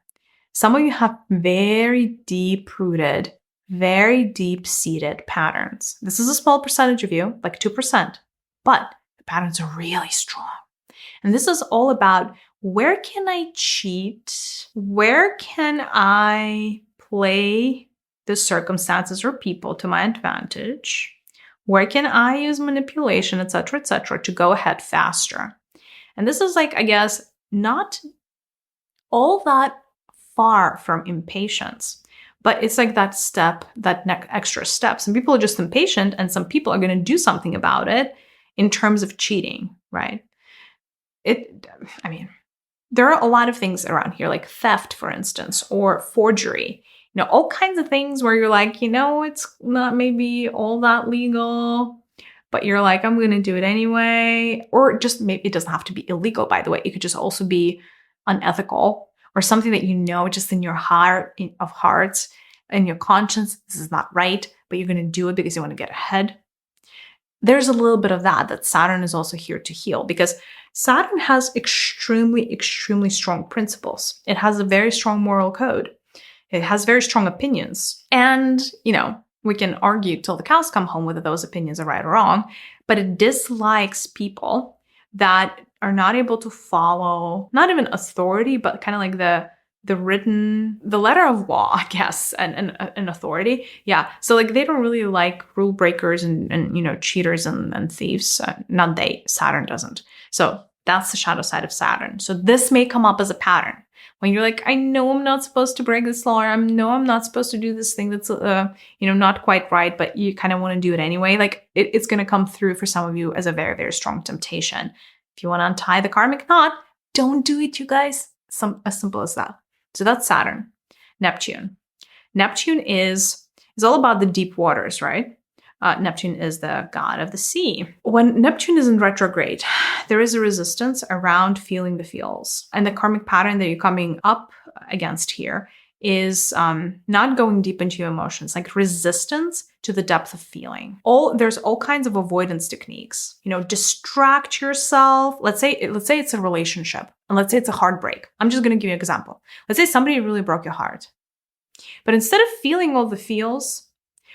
Some of you have very deep-rooted, very deep-seated patterns. This is a small percentage of you, like 2%, but the patterns are really strong. And this is all about where can I cheat? Where can I play the circumstances or people to my advantage? Where can I use manipulation, etc., to go ahead faster? And this is like, I guess, not all that far from impatience, but it's like that step, that extra step. Some people are just impatient, and some people are going to do something about it in terms of cheating, right? There are a lot of things around here, like theft, for instance, or forgery. All kinds of things where you're like, it's not maybe all that legal, but you're like, I'm going to do it anyway. Or just maybe it doesn't have to be illegal, by the way. It could just also be unethical or something that just in your heart of hearts, in your conscience, this is not right, but you're going to do it because you want to get ahead. There's a little bit of that Saturn is also here to heal, because Saturn has extremely, extremely strong principles. It has a very strong moral code. It has very strong opinions. And, we can argue till the cows come home whether those opinions are right or wrong, but it dislikes people that are not able to follow, not even authority, but kind of like the letter of law, I guess, and authority. Yeah. So like they don't really like rule breakers and cheaters and thieves. Not they, Saturn doesn't. So that's the shadow side of Saturn. So this may come up as a pattern. When you're like, I know I'm not supposed to break this law, or I know I'm not supposed to do this thing that's, not quite right, but you kind of want to do it anyway. Like it's going to come through for some of you as a very, very strong temptation. If you want to untie the karmic knot, don't do it, you guys. As simple as that. So that's Saturn. Neptune. Neptune is all about the deep waters, right? Neptune is the god of the sea. When Neptune is in retrograde, there is a resistance around feeling the feels. And the karmic pattern that you're coming up against here is not going deep into your emotions, like resistance to the depth of feeling. There's all kinds of avoidance techniques. Distract yourself. Let's say it's a relationship, and let's say it's a heartbreak. I'm just going to give you an example. Let's say somebody really broke your heart. But instead of feeling all the feels,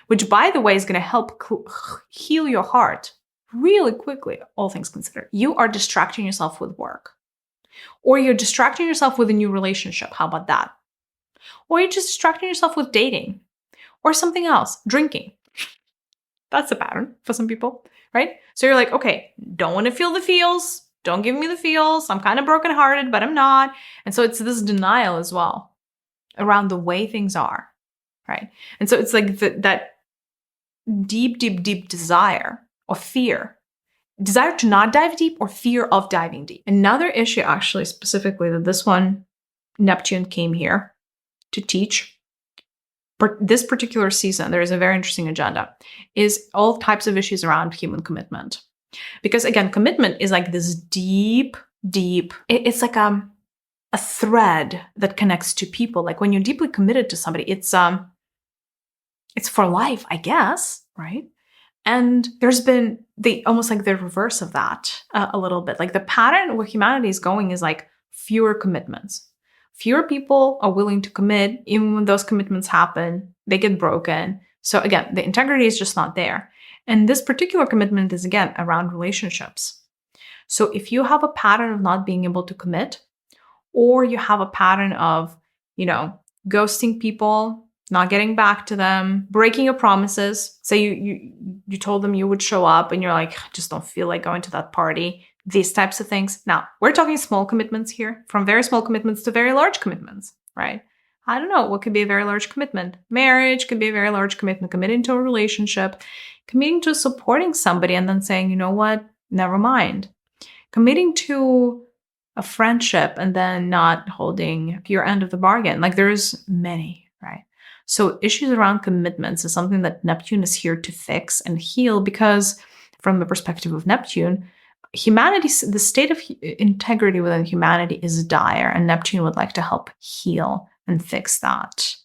which, by the way, is going to help heal your heart really quickly, all things considered, you are distracting yourself with work. Or you're distracting yourself with a new relationship. How about that? Or you're just distracting yourself with dating or something else, drinking. That's a pattern for some people, right? So you're like, okay, don't want to feel the feels. Don't give me the feels. I'm kind of brokenhearted, but I'm not. And so it's this denial as well around the way things are, right? And so it's like that deep, deep, deep desire or fear. Desire to not dive deep or fear of diving deep. Another issue, actually, specifically, that this one, Neptune came here to teach. But this particular season, there is a very interesting agenda, is all types of issues around human commitment. Because again, commitment is like this deep, it's like a thread that connects to people. Like when you're deeply committed to somebody, it's for life, I guess, right? And there's been almost like the reverse of that a little bit. Like the pattern where humanity is going is like fewer commitments. Fewer people are willing to commit. Even when those commitments happen, they get broken. So again, the integrity is just not there. And this particular commitment is, again, around relationships. So if you have a pattern of not being able to commit, or you have a pattern of, ghosting people, not getting back to them, breaking your promises. Say you told them you would show up and you're like, I just don't feel like going to that party. These types of things. Now, we're talking small commitments here, from very small commitments to very large commitments, right? I don't know. What could be a very large commitment? Marriage could be a very large commitment. Committing to a relationship, committing to supporting somebody and then saying, you know what? Never mind. Committing to a friendship and then not holding your end of the bargain. Like there's many, right? So issues around commitments is something that Neptune is here to fix and heal, because from the perspective of Neptune, humanity, the state of integrity within humanity is dire, and Neptune would like to help heal and fix that.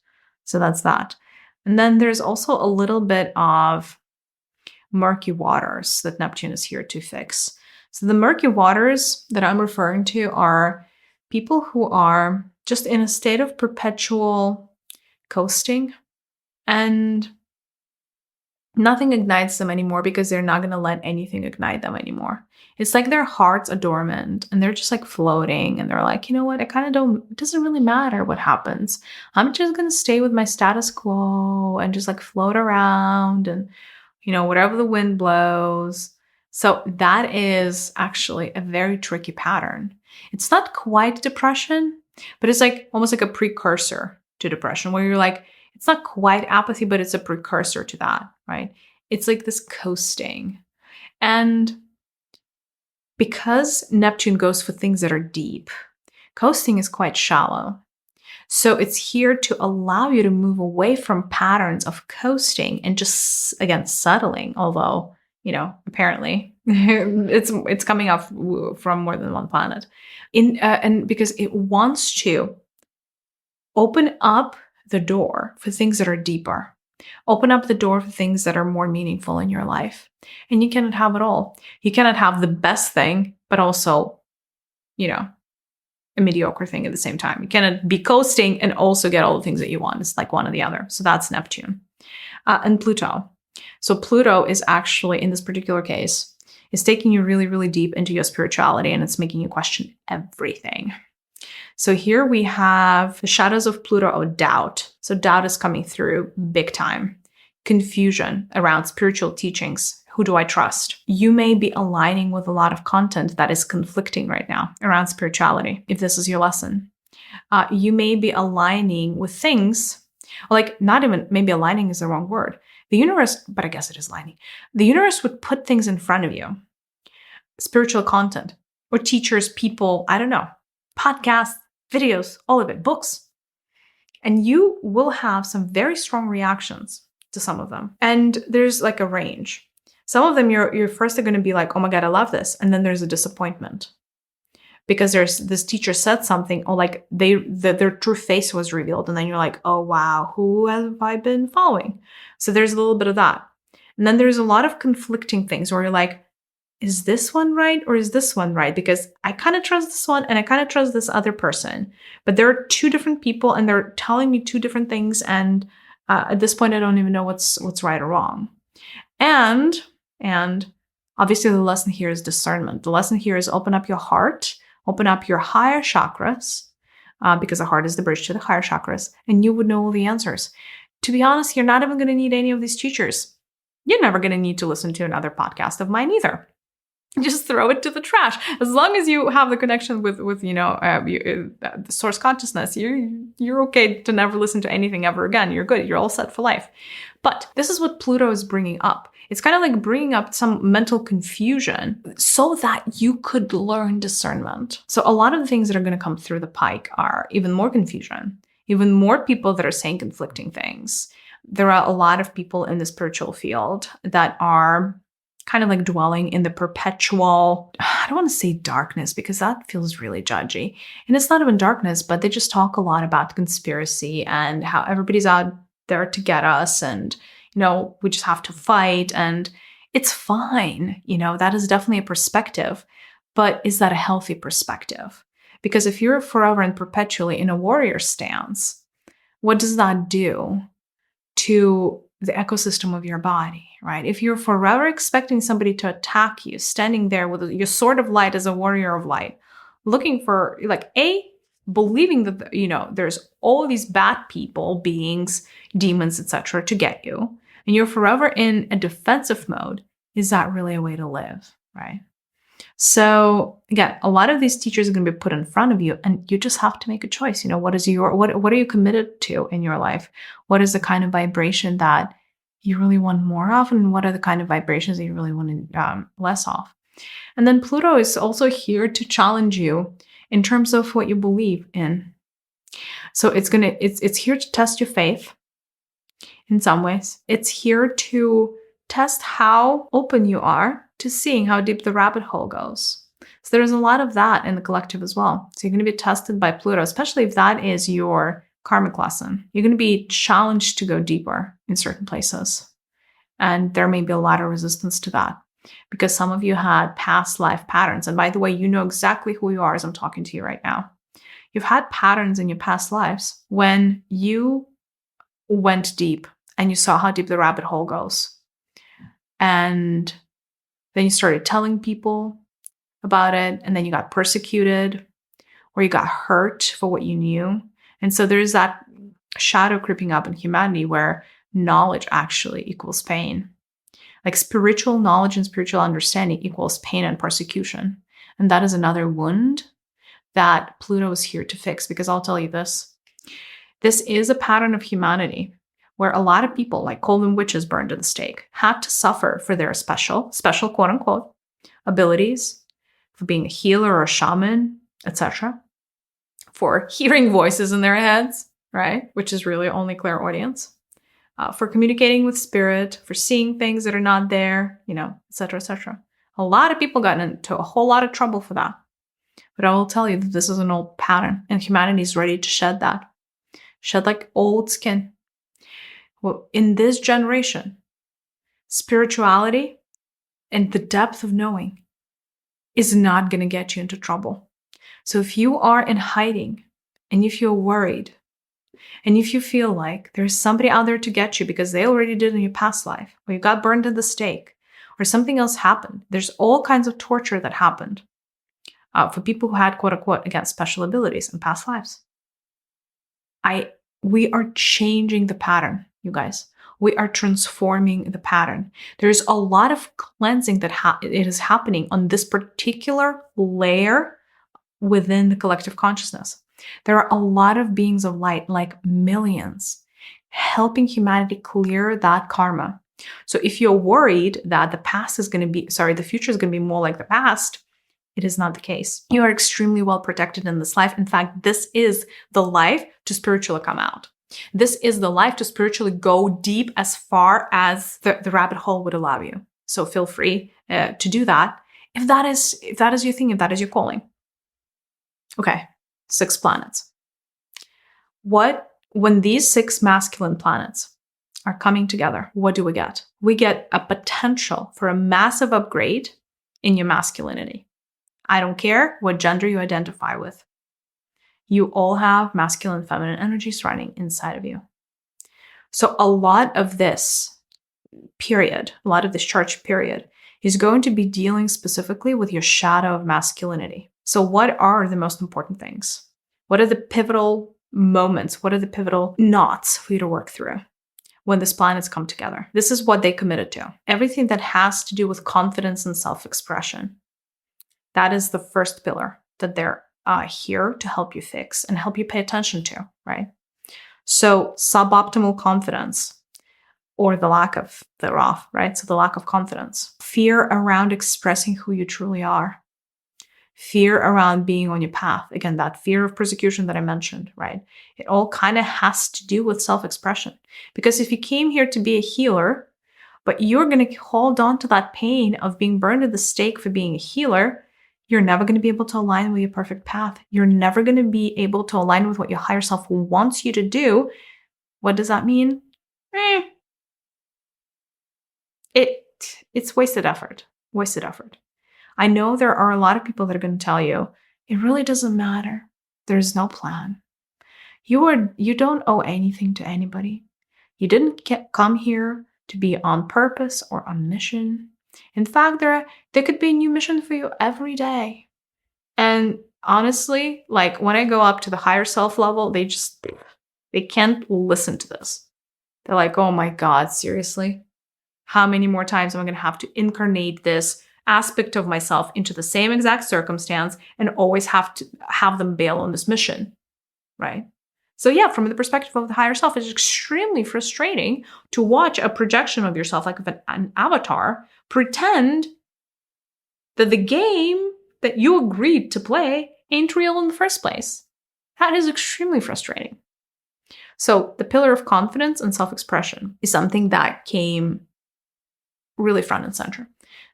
So that's that. And then there's also a little bit of murky waters that Neptune is here to fix. So the murky waters that I'm referring to are people who are just in a state of perpetual coasting, and nothing ignites them anymore because they're not going to let anything ignite them anymore. It's like their hearts are dormant and they're just like floating, and they're like, you know what? I kind of don't, it doesn't really matter what happens. I'm just going to stay with my status quo and just like float around and, whatever the wind blows. So that is actually a very tricky pattern. It's not quite depression, but it's like almost like a precursor to depression, where you're like, it's not quite apathy, but it's a precursor to that, right? It's like this coasting. And because Neptune goes for things that are deep, coasting is quite shallow. So it's here to allow you to move away from patterns of coasting and just, again, settling, although, apparently it's coming off from more than one planet. And because it wants to open up the door for things that are deeper. Open up the door for things that are more meaningful in your life. And you cannot have it all. You cannot have the best thing, but also, a mediocre thing at the same time. You cannot be coasting and also get all the things that you want. It's like one or the other. So that's Neptune. And Pluto. So Pluto is actually, in this particular case, is taking you really, really deep into your spirituality, and it's making you question everything. So here we have the shadows of Pluto, or doubt. So doubt is coming through big time. Confusion around spiritual teachings. Who do I trust? You may be aligning with a lot of content that is conflicting right now around spirituality, if this is your lesson. You may be aligning with things, like not even, maybe aligning is the wrong word. The universe, but I guess it is aligning. The universe would put things in front of you. Spiritual content, or teachers, people, I don't know, podcasts, videos, all of it, books. And you will have some very strong reactions to some of them. And there's like a range. Some of them you're first are going to be like, oh my God, I love this. And then there's a disappointment because there's this teacher said something, or like their true face was revealed. And then you're like, oh wow, who have I been following? So there's a little bit of that. And then there's a lot of conflicting things where you're like, is this one right or is this one right? Because I kind of trust this one and I kind of trust this other person. But there are two different people and they're telling me two different things. And at this point, I don't even know what's right or wrong. And obviously the lesson here is discernment. The lesson here is open up your heart, open up your higher chakras, because the heart is the bridge to the higher chakras, and you would know all the answers. To be honest, you're not even going to need any of these teachers. You're never going to need to listen to another podcast of mine either. Just throw it to the trash. As long as you have the connection with the source consciousness, you're okay to never listen to anything ever again. You're good. You're all set for life. But this is what Pluto is bringing up. It's kind of like bringing up some mental confusion so that you could learn discernment. So a lot of the things that are going to come through the pike are even more confusion, even more people that are saying conflicting things. There are a lot of people in the spiritual field that are kind of like dwelling in the perpetual, I don't want to say darkness because that feels really judgy. And it's not even darkness, but they just talk a lot about conspiracy and how everybody's out there to get us, and we just have to fight, and it's fine. That is definitely a perspective, but is that a healthy perspective? Because if you're forever and perpetually in a warrior stance, what does that do to the ecosystem of your body, right? If you're forever expecting somebody to attack you, standing there with your sword of light as a warrior of light, looking for believing that, there's all these bad people, beings, demons, etc. to get you, and you're forever in a defensive mode, is that really a way to live, right? So again, a lot of these teachers are going to be put in front of you, and you just have to make a choice. What are you committed to in your life? What is the kind of vibration that you really want more of, and what are the kind of vibrations that you really want less of? And then Pluto is also here to challenge you in terms of what you believe in. So it's here to test your faith in some ways. It's here to test how open you are to seeing how deep the rabbit hole goes. So there's a lot of that in the collective as well. So you're going to be tested by Pluto, especially if that is your karmic lesson. You're going to be challenged to go deeper in certain places. And there may be a lot of resistance to that because some of you had past life patterns. And by the way, you know exactly who you are as I'm talking to you right now. You've had patterns in your past lives when you went deep and you saw how deep the rabbit hole goes. And then you started telling people about it, and then you got persecuted or you got hurt for what you knew. And so there's that shadow creeping up in humanity where knowledge actually equals pain. Like spiritual knowledge and spiritual understanding equals pain and persecution. And that is another wound that Pluto is here to fix, because I'll tell you this. This is a pattern of humanity where a lot of people, like Colvin witches burned at the stake, had to suffer for their special quote unquote abilities, for being a healer or a shaman, etc., for hearing voices in their heads, right? Which is really only clairaudience, for communicating with spirit, for seeing things that are not there, etc., etc. A lot of people got into a whole lot of trouble for that. But I will tell you that this is an old pattern, and humanity is ready to shed that. Shed like old skin. Well, in this generation, spirituality and the depth of knowing is not going to get you into trouble. So if you are in hiding and if you're worried and if you feel like there's somebody out there to get you because they already did in your past life, or you got burned at the stake, or something else happened, there's all kinds of torture that happened for people who had, quote unquote, again, special abilities in past lives. We are changing the pattern, you guys. We are transforming the pattern. There's a lot of cleansing that it is happening on this particular layer within the collective consciousness. There are a lot of beings of light, like millions, helping humanity clear that karma. So if you're worried that the future is going to be more like the past, it is not the case. You are extremely well protected in this life. In fact, this is the life to spiritually come out. This is the life to spiritually go deep as far as the rabbit hole would allow you. So feel free to do that if that is your thing, if that is your calling. Okay, 6 planets. When these 6 masculine planets are coming together, what do we get? We get a potential for a massive upgrade in your masculinity. I don't care what gender you identify with. You all have masculine and feminine energies running inside of you. So a lot of this charge period is going to be dealing specifically with your shadow of masculinity. So what are the most important things? What are the pivotal moments? What are the pivotal knots for you to work through when these planets come together? This is what they committed to. Everything that has to do with confidence and self-expression. That is the first pillar that they're here to help you fix and help you pay attention to, right? So suboptimal confidence, or the lack of thereof, right? So the lack of confidence. Fear around expressing who you truly are. Fear around being on your path. Again, that fear of persecution that I mentioned, right? It all kind of has to do with self-expression. Because if you came here to be a healer, but you're going to hold on to that pain of being burned at the stake for being a healer, you're never going to be able to align with your perfect path. You're never going to be able to align with what your higher self wants you to do. What does that mean? It's wasted effort. Wasted effort. I know there are a lot of people that are going to tell you, it really doesn't matter. There's no plan. You don't owe anything to anybody. You didn't come here to be on purpose or on mission. In fact, there could be a new mission for you every day. And honestly, like when I go up to the higher self level, they can't listen to this. They're like, oh my God, seriously? How many more times am I going to have to incarnate this aspect of myself into the same exact circumstance and always have to have them bail on this mission, right? So yeah, from the perspective of the higher self, it's extremely frustrating to watch a projection of yourself, like an avatar, pretend that the game that you agreed to play ain't real in the first place. That is extremely frustrating. So the pillar of confidence and self-expression is something that came really front and center.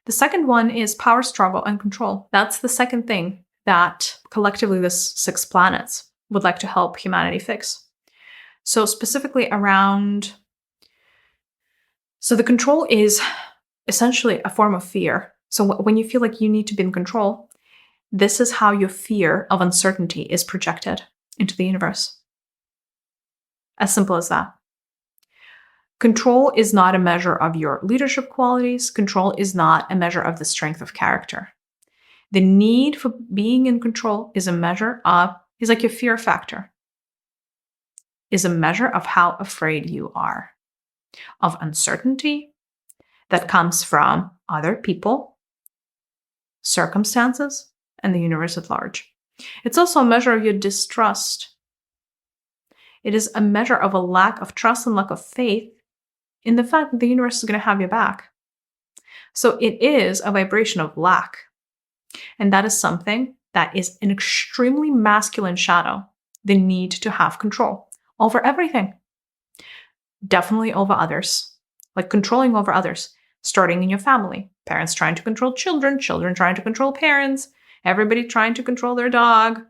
The second one is power struggle and control. That's the second thing that collectively the 6 planets would like to help humanity fix. So specifically around, so the control is essentially a form of fear. So when you feel like you need to be in control, this is how your fear of uncertainty is projected into the universe. As simple as that. Control is not a measure of your leadership qualities. Control is not a measure of the strength of character. The need for being in control is a measure of, is like your fear factor, is a measure of how afraid you are of uncertainty that comes from other people, circumstances, and the universe at large. It's also a measure of your distrust. It is a measure of a lack of trust and lack of faith in the fact that the universe is going to have your back. So it is a vibration of lack. And that is something that is an extremely masculine shadow, the need to have control over everything. Definitely over others, like controlling over others, starting in your family. Parents trying to control children, children trying to control parents, everybody trying to control their dog.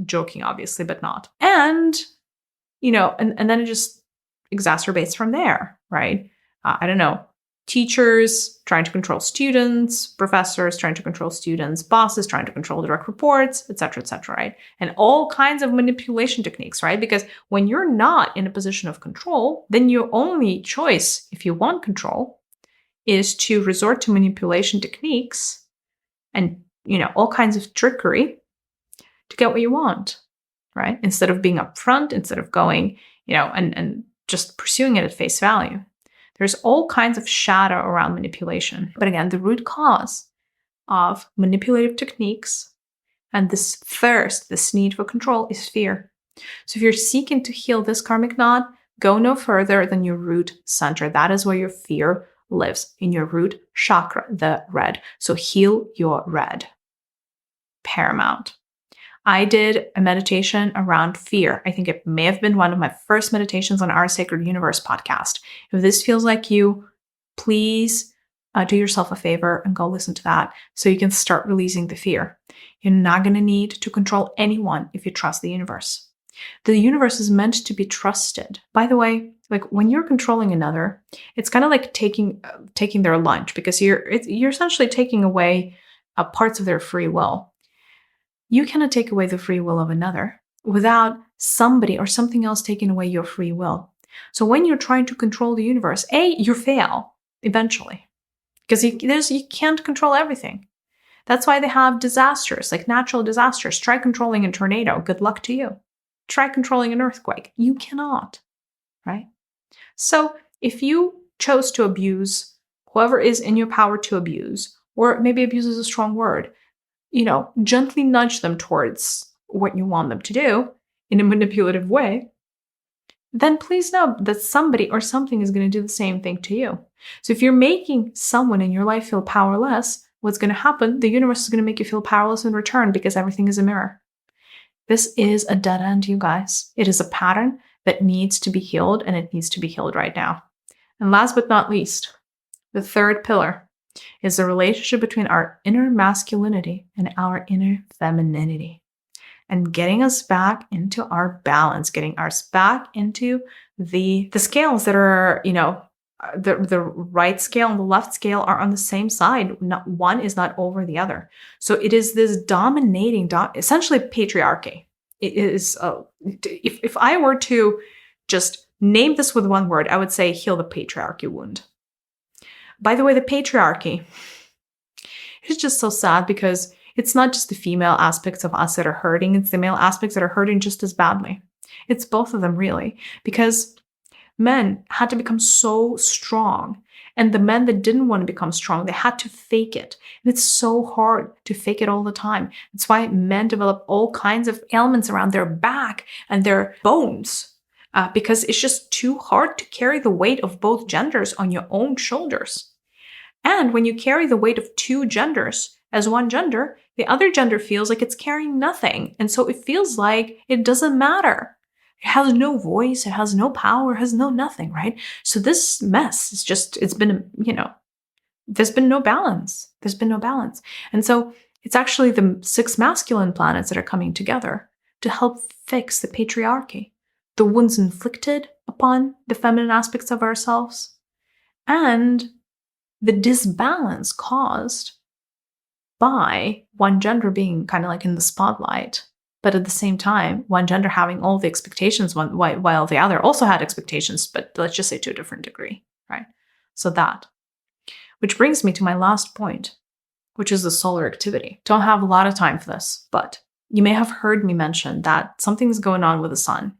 Joking, obviously, but not. And, and then it just exacerbates from there, right? I don't know. Teachers trying to control students, professors trying to control students, bosses trying to control direct reports, et cetera, right? And all kinds of manipulation techniques, right? Because when you're not in a position of control, then your only choice, if you want control, is to resort to manipulation techniques and, all kinds of trickery to get what you want, right? Instead of being upfront, instead of going, and just pursuing it at face value. There's all kinds of shadow around manipulation. But again, the root cause of manipulative techniques and this thirst, this need for control is fear. So if you're seeking to heal this karmic knot, go no further than your root center. That is where your fear lives, in your root chakra, the red. So heal your red. Paramount. I did a meditation around fear. I think it may have been one of my first meditations on our Sacred Universe podcast. If this feels like you, please do yourself a favor and go listen to that so you can start releasing the fear. You're not going to need to control anyone if you trust the universe. The universe is meant to be trusted. By the way, like when you're controlling another, it's kind of like taking their lunch, because you're essentially taking away parts of their free will. You cannot take away the free will of another without somebody or something else taking away your free will. So when you're trying to control the universe, you fail eventually, because you can't control everything. That's why they have disasters, like natural disasters. Try controlling a tornado. Good luck to you. Try controlling an earthquake. You cannot, right? So if you chose to abuse whoever is in your power to abuse, or maybe abuse is a strong word, gently nudge them towards what you want them to do in a manipulative way, then please know that somebody or something is going to do the same thing to you. So if you're making someone in your life feel powerless, what's going to happen? The universe is going to make you feel powerless in return, because everything is a mirror. This is a dead end, you guys. It is a pattern that needs to be healed, and it needs to be healed right now. And last but not least, the third pillar is the relationship between our inner masculinity and our inner femininity, and getting us back into our balance, getting us back into the scales that are, the right scale and the left scale are on the same side. Not one is not over the other. So it is this dominating, essentially patriarchy. It is, if I were to just name this with one word, I would say heal the patriarchy wound. By the way, the patriarchy is just so sad, because it's not just the female aspects of us that are hurting, it's the male aspects that are hurting just as badly. It's both of them, really, because men had to become so strong, and the men that didn't want to become strong, they had to fake it. And it's so hard to fake it all the time. That's why men develop all kinds of ailments around their back and their bones. Because it's just too hard to carry the weight of both genders on your own shoulders. And when you carry the weight of two genders as one gender, The other gender feels like it's carrying nothing. And so it feels like it doesn't matter. It has no voice, it has no power, it has no nothing, right? So this mess is just, it's been, there's been no balance. There's been no balance. And so it's actually the 6 masculine planets that are coming together to help fix the patriarchy, the wounds inflicted upon the feminine aspects of ourselves, and the disbalance caused by one gender being kind of like in the spotlight, but at the same time, one gender having all the expectations while the other also had expectations, but let's just say to a different degree, right? So that. Which brings me to my last point, which is the solar activity. Don't have a lot of time for this, but you may have heard me mention that something's going on with the sun.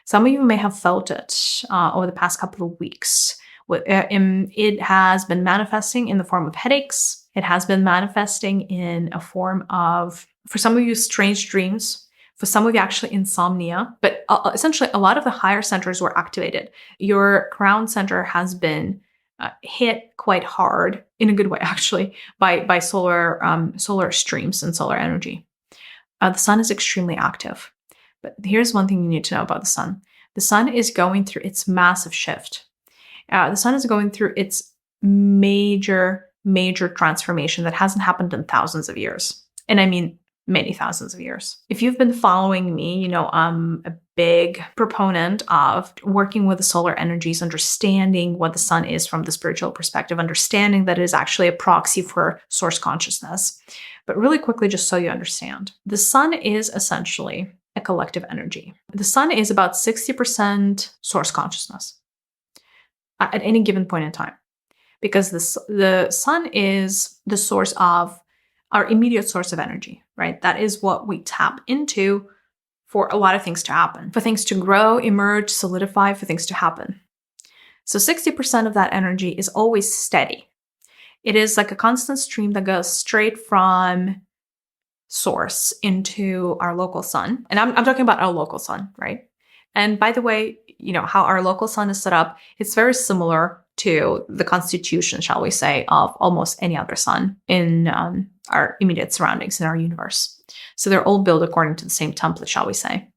Some of you may have felt it over the past couple of weeks. It has been manifesting in the form of headaches. It has been manifesting in a form of, for some of you, strange dreams. For some of you, actually insomnia. But essentially, a lot of the higher centers were activated. Your crown center has been hit quite hard, in a good way, actually, by solar streams and solar energy. The sun is extremely active. But here's one thing you need to know about the sun. The sun is going through its massive shift. The sun is going through its major transformation that hasn't happened in thousands of years. And I mean many thousands of years. If you've been following me, you know I'm a big proponent of working with the solar energies, understanding what the sun is from the spiritual perspective, understanding that it is actually a proxy for source consciousness. But really quickly, just so you understand, the sun is essentially a collective energy. The sun is about 60% source consciousness at any given point in time, because the sun is the source of our immediate source of energy, right? That is what we tap into for a lot of things to happen, for things to grow, emerge, solidify, for things to happen. So 60% of that energy is always steady. It is like a constant stream that goes straight from source into our local sun. And I'm talking about our local sun, right? And by the way, you know, how our local sun is set up, it's very similar to the constitution, shall we say, of almost any other sun in our immediate surroundings in our universe. So they're all built according to the same template, shall we say.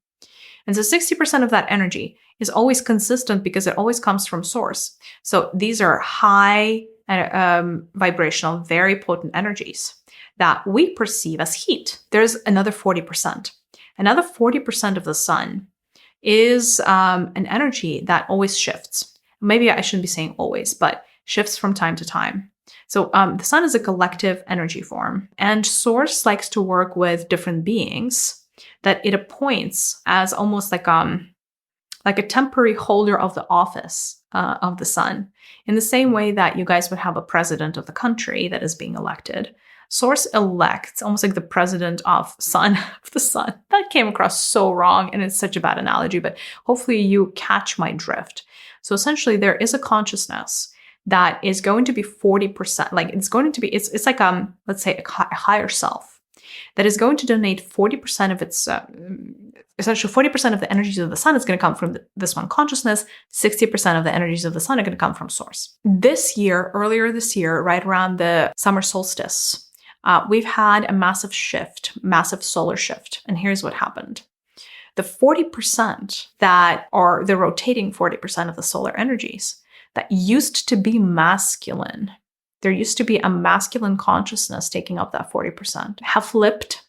And so 60% of that energy is always consistent because it always comes from source. So these are high vibrational, very potent energies that we perceive as heat. There's another 40%. Another 40% of the sun is an energy that always shifts. Maybe I shouldn't be saying always, but shifts from time to time. So the sun is a collective energy form, and source likes to work with different beings that it appoints as almost like a temporary holder of the office of the sun. In the same way that you guys would have a president of the country that is being elected, source elects almost like the president of the sun. That came across so wrong, and it's such a bad analogy, but hopefully you catch my drift. So essentially, there is a consciousness that is going to be 40%, like it's going to be, it's like, let's say a higher self that is going to donate 40% of its, essentially 40% of the energies of the sun is going to come from this one consciousness, 60% of the energies of the sun are going to come from source. Earlier this year, right around the summer solstice, we've had a massive shift, massive solar shift. And here's what happened. The 40% that are the rotating 40% of the solar energies that used to be masculine, there used to be a masculine consciousness taking up that 40%, have flipped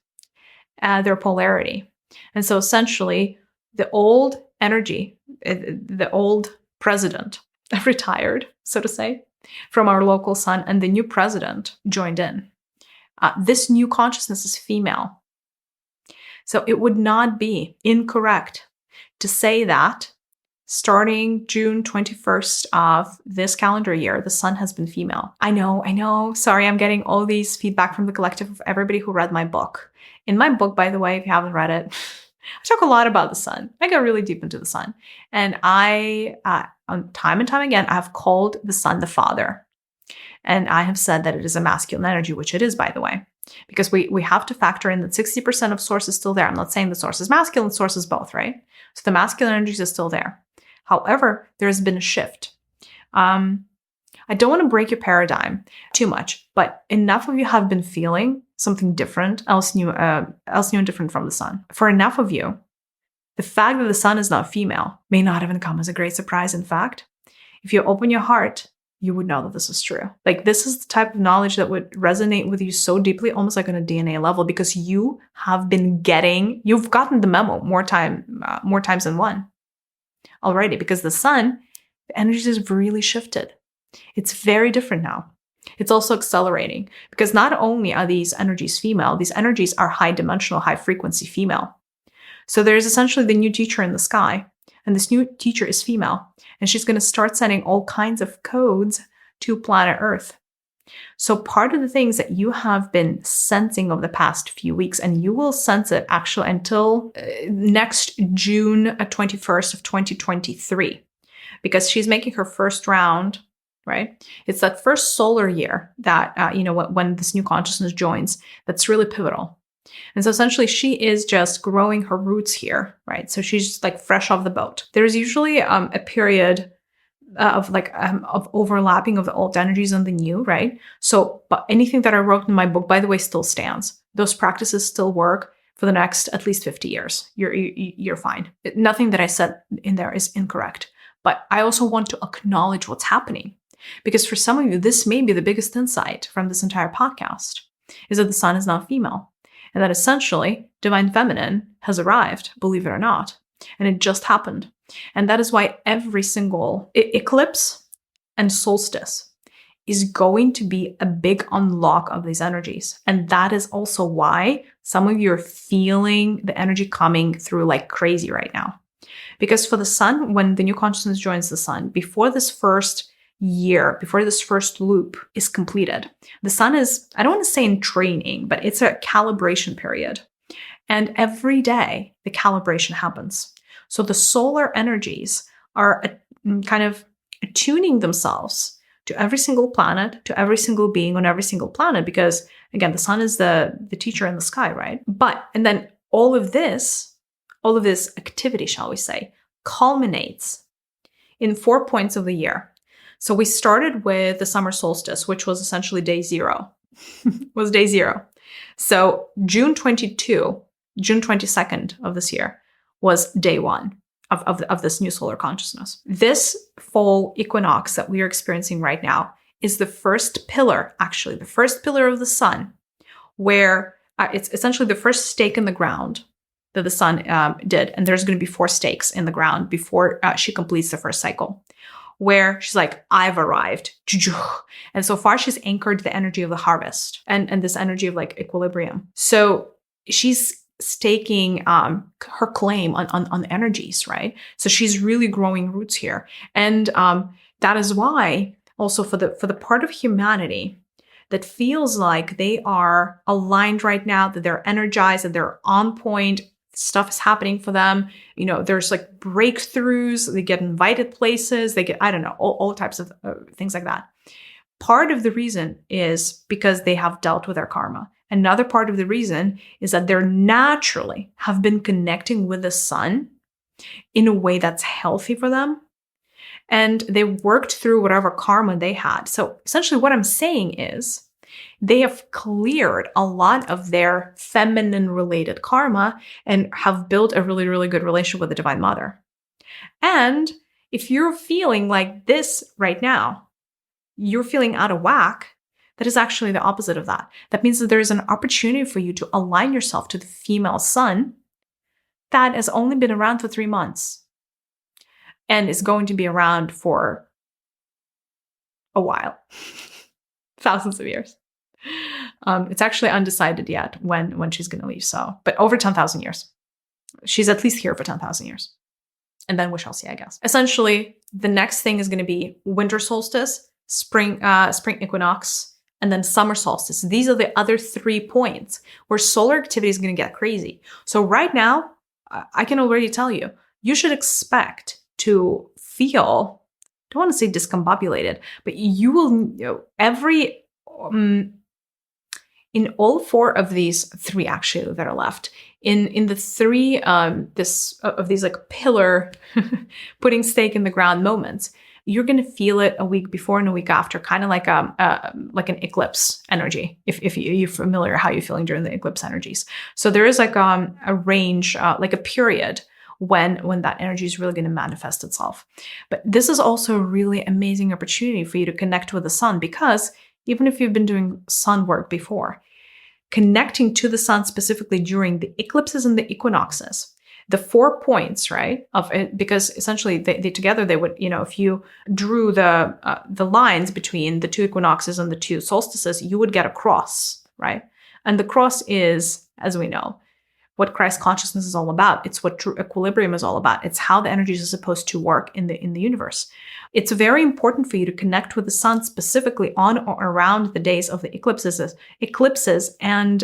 their polarity. And so essentially, the old energy, the old president retired, so to say, from our local sun, and the new president joined in. This new consciousness is female. So it would not be incorrect to say that starting June 21st of this calendar year, the sun has been female. I know. Sorry, I'm getting all these feedback from the collective of everybody who read my book. In my book, by the way, if you haven't read it, I talk a lot about the sun. I go really deep into the sun. And I, time and time again, I've called the sun the father. And I have said that it is a masculine energy, which it is, by the way. Because we have to factor in that 60% of source is still there. I'm not saying the source is masculine, source is both, right? So the masculine energies is still there. However, there has been a shift. I don't want to break your paradigm too much, but enough of you have been feeling something different, else new and different from the sun. For enough of you, the fact that the sun is not female may not even come as a great surprise. In fact, if you open your heart, you would know that this is true. Like, this is the type of knowledge that would resonate with you so deeply, almost like on a DNA level, because you've gotten the memo more times than one already, because the sun, the energies has really shifted. It's very different now. It's also accelerating because not only are these energies female, these energies are high dimensional, high frequency female. So there's essentially the new teacher in the sky, and this new teacher is female, and she's going to start sending all kinds of codes to planet Earth. So part of the things that you have been sensing over the past few weeks, and you will sense it actually until next June 21st of 2023, because she's making her first round, right? It's that first solar year that, when this new consciousness joins, that's really pivotal. And so essentially she is just growing her roots here, right? So she's just like fresh off the boat. There's usually a period of overlapping of the old energies and the new, right? So, but anything that I wrote in my book, by the way, still stands. Those practices still work for the next at least 50 years. You're fine. Nothing that I said in there is incorrect. But I also want to acknowledge what's happening, because for some of you, this may be the biggest insight from this entire podcast, is that the sun is not female, and that essentially divine feminine has arrived, believe it or not. And it just happened. And that is why every single eclipse and solstice is going to be a big unlock of these energies. And that is also why some of you are feeling the energy coming through like crazy right now. Because for the sun, when the new consciousness joins the sun, before this first year, before this first loop is completed, the sun is, I don't want to say in training, but it's a calibration period. And every day the calibration happens. So the solar energies are kind of attuning themselves to every single planet, to every single being on every single planet, because again, the sun is the teacher in the sky, right? And then all of this activity, shall we say, culminates in 4 points of the year. So we started with the summer solstice, which was essentially day zero. was day zero. So June 22nd of this year was day one of this new solar consciousness. This fall equinox that we are experiencing right now is the first pillar of the sun, where it's essentially the first stake in the ground that the sun did. And there's going to be 4 stakes in the ground before she completes the first cycle, where she's like, I've arrived. And so far she's anchored the energy of the harvest and this energy of like equilibrium. So she's staking her claim on energies, right? So she's really growing roots here. And that is why also for the part of humanity that feels like they are aligned right now, that they're energized, that they're on point, stuff is happening for them. There's like breakthroughs, they get invited places, they get, I don't know, all types of things like that. Part of the reason is because they have dealt with their karma. Another part of the reason is that they're naturally have been connecting with the sun in a way that's healthy for them. And they worked through whatever karma they had. So essentially what I'm saying is they have cleared a lot of their feminine related karma and have built a really, really good relationship with the Divine Mother. And if you're feeling like this right now, you're feeling out of whack, that is actually the opposite of that. That means that there is an opportunity for you to align yourself to the female sun that has only been around for 3 months and is going to be around for a while, thousands of years. It's actually undecided yet when she's going to leave. But over 10,000 years. She's at least here for 10,000 years. And then we shall see, I guess. Essentially, the next thing is going to be winter solstice, spring equinox, and then summer solstice. These are the other 3 points where solar activity is going to get crazy. So right now, I can already tell you, you should expect to feel, I don't want to say discombobulated, but you will, in all 4 of these 3 actually that are left, in the 3 of these like pillar putting stake in the ground moments, you're going to feel it a week before and a week after, kind of like an eclipse energy. If you're familiar how you're feeling during the eclipse energies. So there is like a range, like a period when that energy is really going to manifest itself. But this is also a really amazing opportunity for you to connect with the sun, because even if you've been doing sun work before, connecting to the sun specifically during the eclipses and the equinoxes, the 4 points, right, of it, because essentially they together they would, if you drew the lines between the 2 equinoxes and the 2 solstices, you would get a cross, right? And the cross is, as we know, what Christ consciousness is all about. It's what true equilibrium is all about. It's how the energies are supposed to work in the universe. It's very important for you to connect with the sun specifically on or around the days of the eclipses and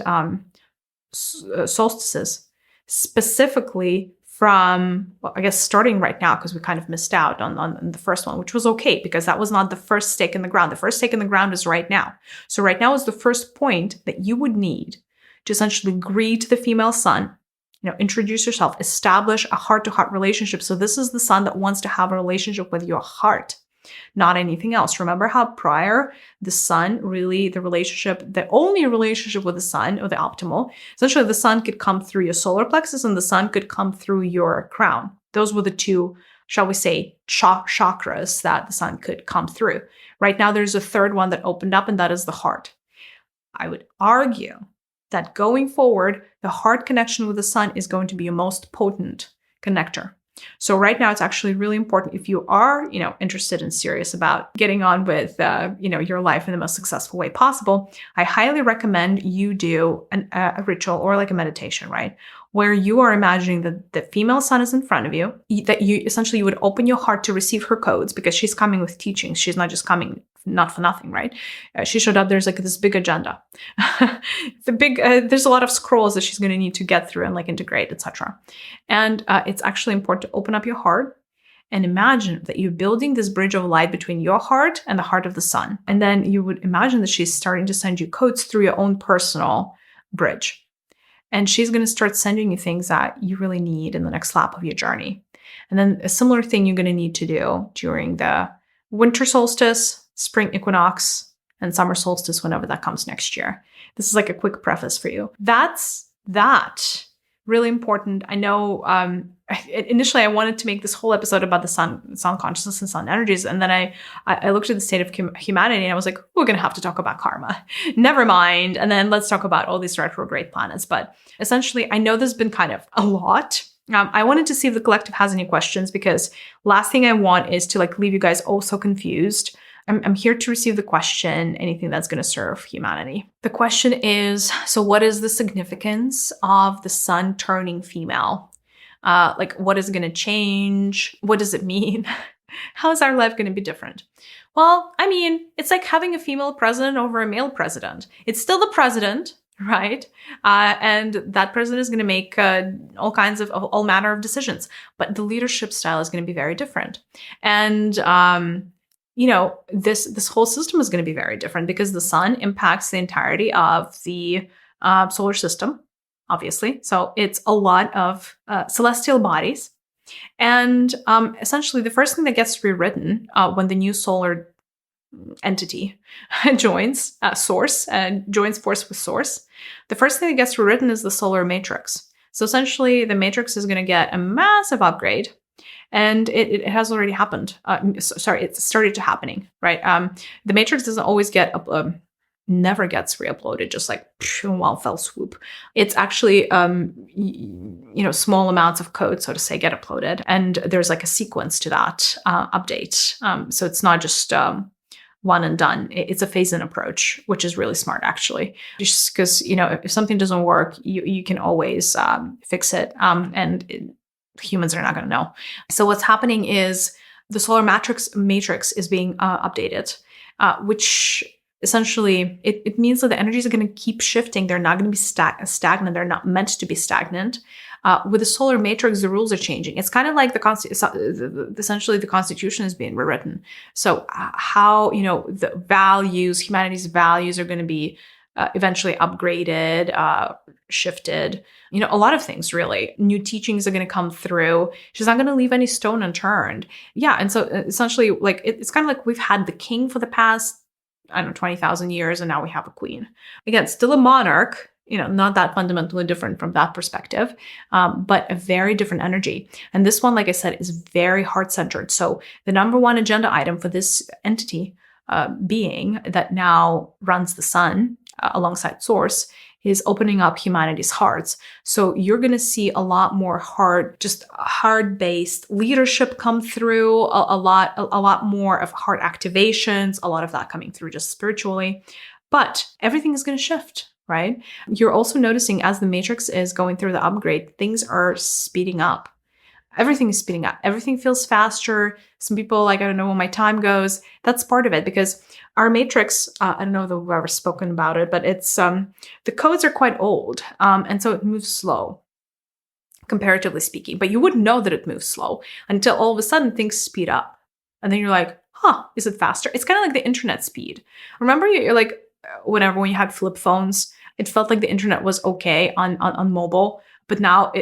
solstices, specifically from, well, I guess starting right now, because we kind of missed out on the first one, which was okay, because that was not the first stake in the ground. The first stake in the ground is right now. So right now is the first point that you would need to essentially greet the female sun, introduce yourself, establish a heart-to-heart relationship. So this is the sun that wants to have a relationship with your heart, not anything else. Remember how prior the sun, really the only relationship with the sun, or the optimal, essentially the sun could come through your solar plexus and the sun could come through your crown. Those were the 2, shall we say, chakras that the sun could come through. Right now there's a third one that opened up, and that is the heart. I would argue that going forward, the heart connection with the sun is going to be your most potent connector. So right now, it's actually really important, if you are, interested and serious about getting on with, your life in the most successful way possible, I highly recommend you do a ritual or like a meditation, right? Where you are imagining that the female sun is in front of you, that you would open your heart to receive her codes, because she's coming with teachings. She's not just coming not for nothing, right? She showed up. There's like this big agenda. There's a lot of scrolls that she's going to need to get through and like integrate, etc. And it's actually important to open up your heart and imagine that you're building this bridge of light between your heart and the heart of the sun. And then you would imagine that she's starting to send you codes through your own personal bridge. And she's going to start sending you things that you really need in the next lap of your journey. And then a similar thing you're going to need to do during the winter solstice, spring equinox, and summer solstice, whenever that comes next year. This is like a quick preface for you. That's that. Really important. I know initially I wanted to make this whole episode about the sun consciousness and sun energies. And then I looked at the state of humanity and I was like, we're going to have to talk about karma. Never mind. And then let's talk about all these retrograde planets. But essentially, I know there's been kind of a lot. I wanted to see if the collective has any questions, because last thing I want is to leave you guys all so confused. I'm here to receive the question, anything that's going to serve humanity. The question is, so what is the significance of the sun turning female? What is going to change? What does it mean? How is our life going to be different? Well, I mean, it's like having a female president over a male president. It's still the president, right? And that president is going to make all manner of decisions, but the leadership style is going to be very different. And, this whole system is going to be very different, because the sun impacts the entirety of the solar system, obviously. So it's a lot of celestial bodies. And essentially, the first thing that gets rewritten when the new solar entity joins source and joins force with source, the first thing that gets rewritten is the solar matrix. So essentially, the matrix is going to get a massive upgrade. And it has already happened. It's started to happening, right? The matrix doesn't always never gets re-uploaded, just like one fell swoop. It's actually, small amounts of code, so to say, get uploaded. And there's like a sequence to that update. So it's not just one and done. It's a phase-in approach, which is really smart, actually. Just because, if something doesn't work, you can always fix it. Humans are not going to know. So what's happening is the solar matrix is being updated, which essentially it means that the energies are going to keep shifting. They're not going to be stagnant. They're not meant to be stagnant. With the solar matrix, the rules are changing. It's kind of like essentially the Constitution is being rewritten. So how, humanity's values are going to be eventually upgraded, shifted, a lot of things really. New teachings are going to come through. She's not going to leave any stone unturned. Yeah. And so essentially, like, it's kind of like we've had the king for the past, I don't know, 20,000 years, and now we have a queen. Again, still a monarch, not that fundamentally different from that perspective, but a very different energy. And this one, like I said, is very heart-centered. So the number one agenda item for this entity, being that now runs the sun alongside Source, is opening up humanity's hearts. So you're going to see a lot more heart-based leadership come through, a lot more of heart activations, a lot of that coming through just spiritually. But everything is going to shift, right? You're also noticing as the Matrix is going through the upgrade, things are speeding up. Everything is speeding up. Everything feels faster. Some people I don't know when my time goes. That's part of it because our Matrix, I don't know if we've ever spoken about it, but it's, the codes are quite old. And so it moves slow, comparatively speaking. But you wouldn't know that it moves slow until all of a sudden things speed up. And then you're like, is it faster? It's kind of like the internet speed. Remember, you're like, when you had flip phones, it felt like the internet was okay on mobile. But now,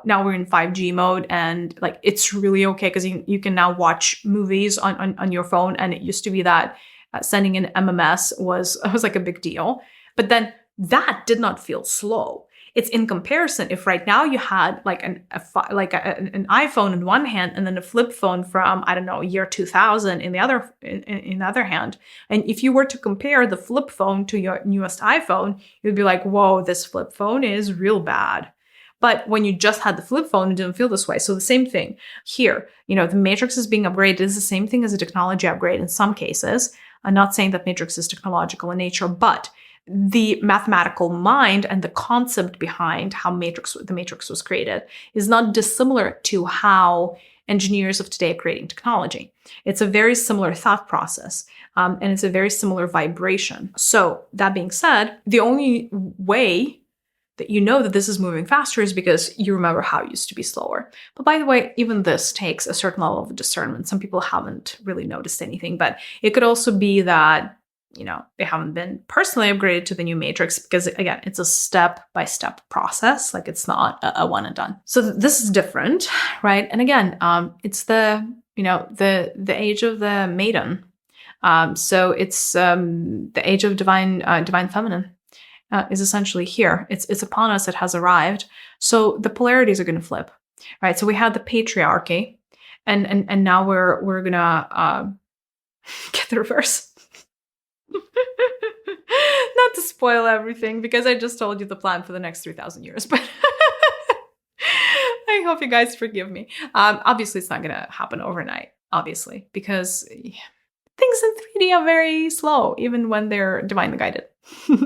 now we're in 5G mode and like it's really okay because you can now watch movies on your phone. And it used to be that sending an MMS was like a big deal. But then that did not feel slow. It's in comparison. If right now you had like an iPhone in one hand and then a flip phone from, I don't know, year 2000 in the other hand, and if you were to compare the flip phone to your newest iPhone, you'd be like, whoa, this flip phone is real bad. But when you just had the flip phone, it didn't feel this way. So the same thing here, the Matrix is being upgraded. It's the same thing as a technology upgrade in some cases. I'm not saying that Matrix is technological in nature, but the mathematical mind and the concept behind how the Matrix was created is not dissimilar to how engineers of today are creating technology. It's a very similar thought process, and it's a very similar vibration. So that being said, the only way that you know that this is moving faster is because you remember how it used to be slower. But by the way, even this takes a certain level of discernment. Some people haven't really noticed anything, but it could also be that they haven't been personally upgraded to the new Matrix because, again, it's a step-by-step process. Like it's not a one and done. So this is different, right? And again, it's the age of the maiden. So it's the age of divine feminine is essentially here. It's upon us. It has arrived. So the polarities are going to flip, right? So we had the patriarchy, and now we're gonna get the reverse. Not to spoil everything because I just told you the plan for the next 3,000 years, but I hope you guys forgive me. Obviously, it's not going to happen overnight, obviously, because things in 3D are very slow, even when they're divinely guided.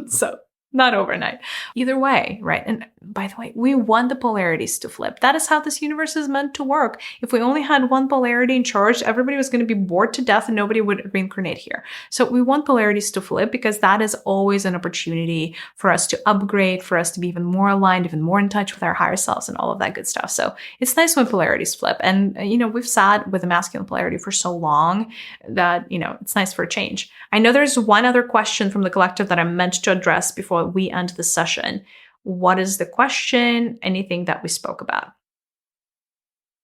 So not overnight. Either way, right? And by the way, we want the polarities to flip. That is how this universe is meant to work. If we only had one polarity in charge, everybody was going to be bored to death and nobody would reincarnate here. So we want polarities to flip because that is always an opportunity for us to upgrade, for us to be even more aligned, even more in touch with our higher selves and all of that good stuff. So it's nice when polarities flip. And, we've sat with the masculine polarity for so long that, it's nice for a change. I know there's one other question from the collective that I meant to address before we end the session. What is the question? Anything that we spoke about?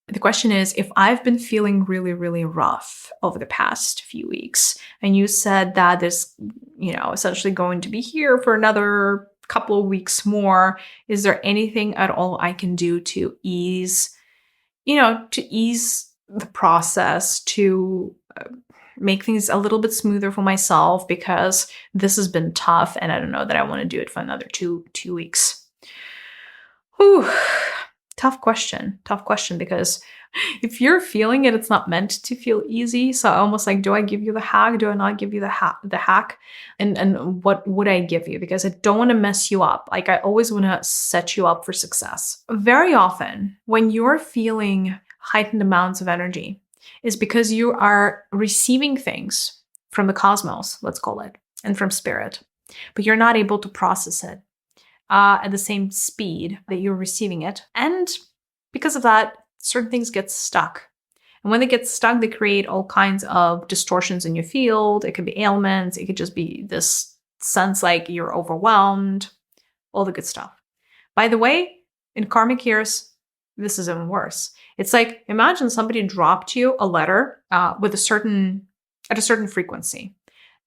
The question is, if I've been feeling really, really rough over the past few weeks, and you said that this, essentially going to be here for another couple of weeks more, is there anything at all I can do to ease the process, to make things a little bit smoother for myself, because this has been tough and I don't know that I want to do it for another two weeks. Whew. Tough question, because if you're feeling it, it's not meant to feel easy. So almost like, do I give you the hack? Do I not give you the hack? And what would I give you? Because I don't want to mess you up. Like I always want to set you up for success. Very often when you're feeling heightened amounts of energy, is because you are receiving things from the cosmos, let's call it, and from spirit, but you're not able to process it at the same speed that you're receiving it. And because of that, certain things get stuck. And when they get stuck, they create all kinds of distortions in your field. It could be ailments. It could just be this sense like you're overwhelmed, all the good stuff. By the way, in karmic years, this is even worse. It's like, imagine somebody dropped you a letter at a certain frequency,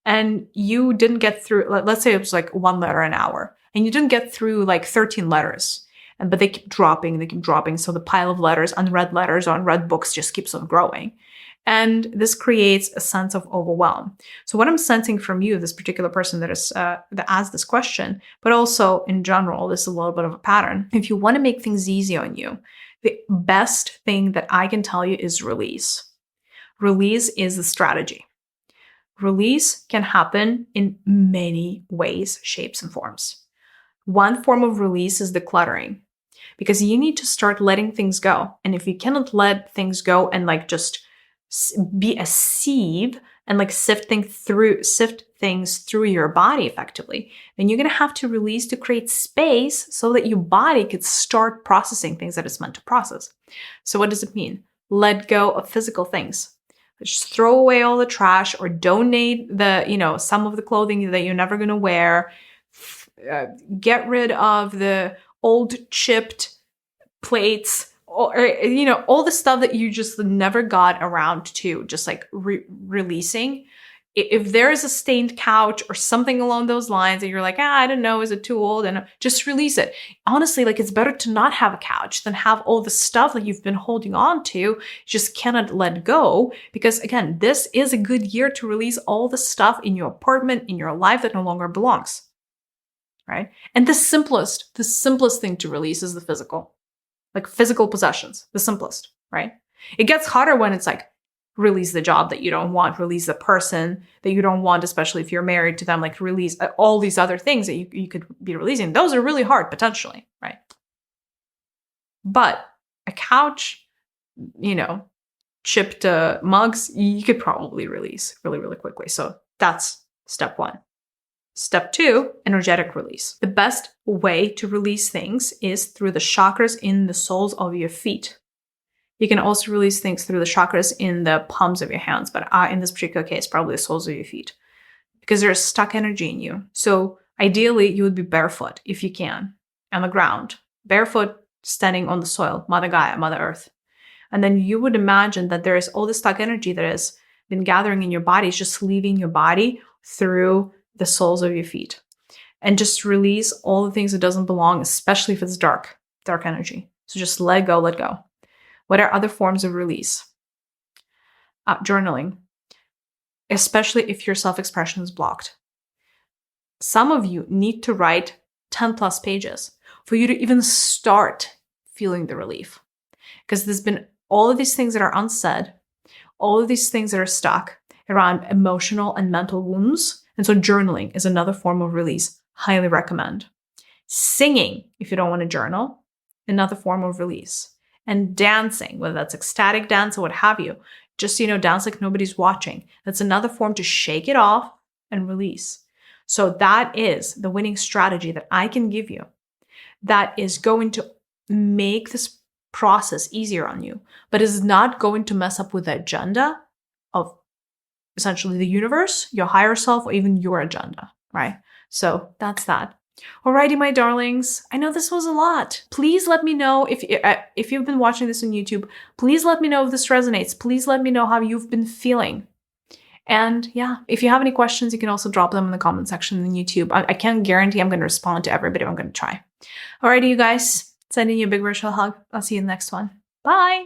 and you didn't get through, let's say it was like 1 letter an hour, and you didn't get through like 13 letters. But they keep dropping. So the pile of letters, unread letters or unread books just keeps on growing. And this creates a sense of overwhelm. So what I'm sensing from you, this particular person that asked this question, but also in general, this is a little bit of a pattern. If you want to make things easy on you, the best thing that I can tell you is release. Release is the strategy. Release can happen in many ways, shapes, and forms. One form of release is decluttering, because you need to start letting things go. And if you cannot let things go and like just be a sieve and like sift things through your body effectively, then you're going to have to release to create space so that your body could start processing things that it's meant to process. So what does it mean? Let go of physical things. Just throw away all the trash or donate some of the clothing that you're never going to wear. Get rid of the old chipped plates, or all the stuff that you just never got around to just like releasing. If there is a stained couch or something along those lines and you're like, I don't know, is it too old? And just release it. Honestly, like, it's better to not have a couch than have all the stuff that you've been holding on to, just cannot let go. Because again, this is a good year to release all the stuff in your apartment, in your life that no longer belongs. Right? And the simplest thing to release is the physical, like physical possessions, the simplest, right? It gets harder when it's like, release the job that you don't want, release the person that you don't want, especially if you're married to them, like release all these other things that you could be releasing. Those are really hard potentially, right? But a couch, chipped mugs, you could probably release really, really quickly. So that's step 1. Step 2, energetic release. The best way to release things is through the chakras in the soles of your feet. You can also release things through the chakras in the palms of your hands, but in this particular case, probably the soles of your feet, because there's stuck energy in you. So ideally, you would be barefoot if you can, on the ground, barefoot, standing on the soil, Mother Gaia, Mother Earth. And then you would imagine that there is all this stuck energy that has been gathering in your body, is just leaving your body through the soles of your feet. And just release all the things that doesn't belong, especially if it's dark energy. So just let go. What are other forms of release? Journaling, especially if your self-expression is blocked. Some of you need to write 10 plus pages for you to even start feeling the relief. Because there's been all of these things that are unsaid, all of these things that are stuck around emotional and mental wounds. And so journaling is another form of release. Highly recommend. Singing, if you don't want to journal, another form of release. And dancing, whether that's ecstatic dance or what have you, just, dance like nobody's watching. That's another form to shake it off and release. So that is the winning strategy that I can give you that is going to make this process easier on you, but is not going to mess up with the agenda of essentially the universe, your higher self, or even your agenda, right? So that's that. Alrighty, my darlings. I know this was a lot. Please let me know if you've been watching this on YouTube. Please let me know if this resonates. Please let me know how you've been feeling. And yeah, if you have any questions, you can also drop them in the comment section on YouTube. I can't guarantee I'm going to respond to everybody. I'm going to try. Alrighty, you guys. Sending you a big virtual hug. I'll see you in the next one. Bye.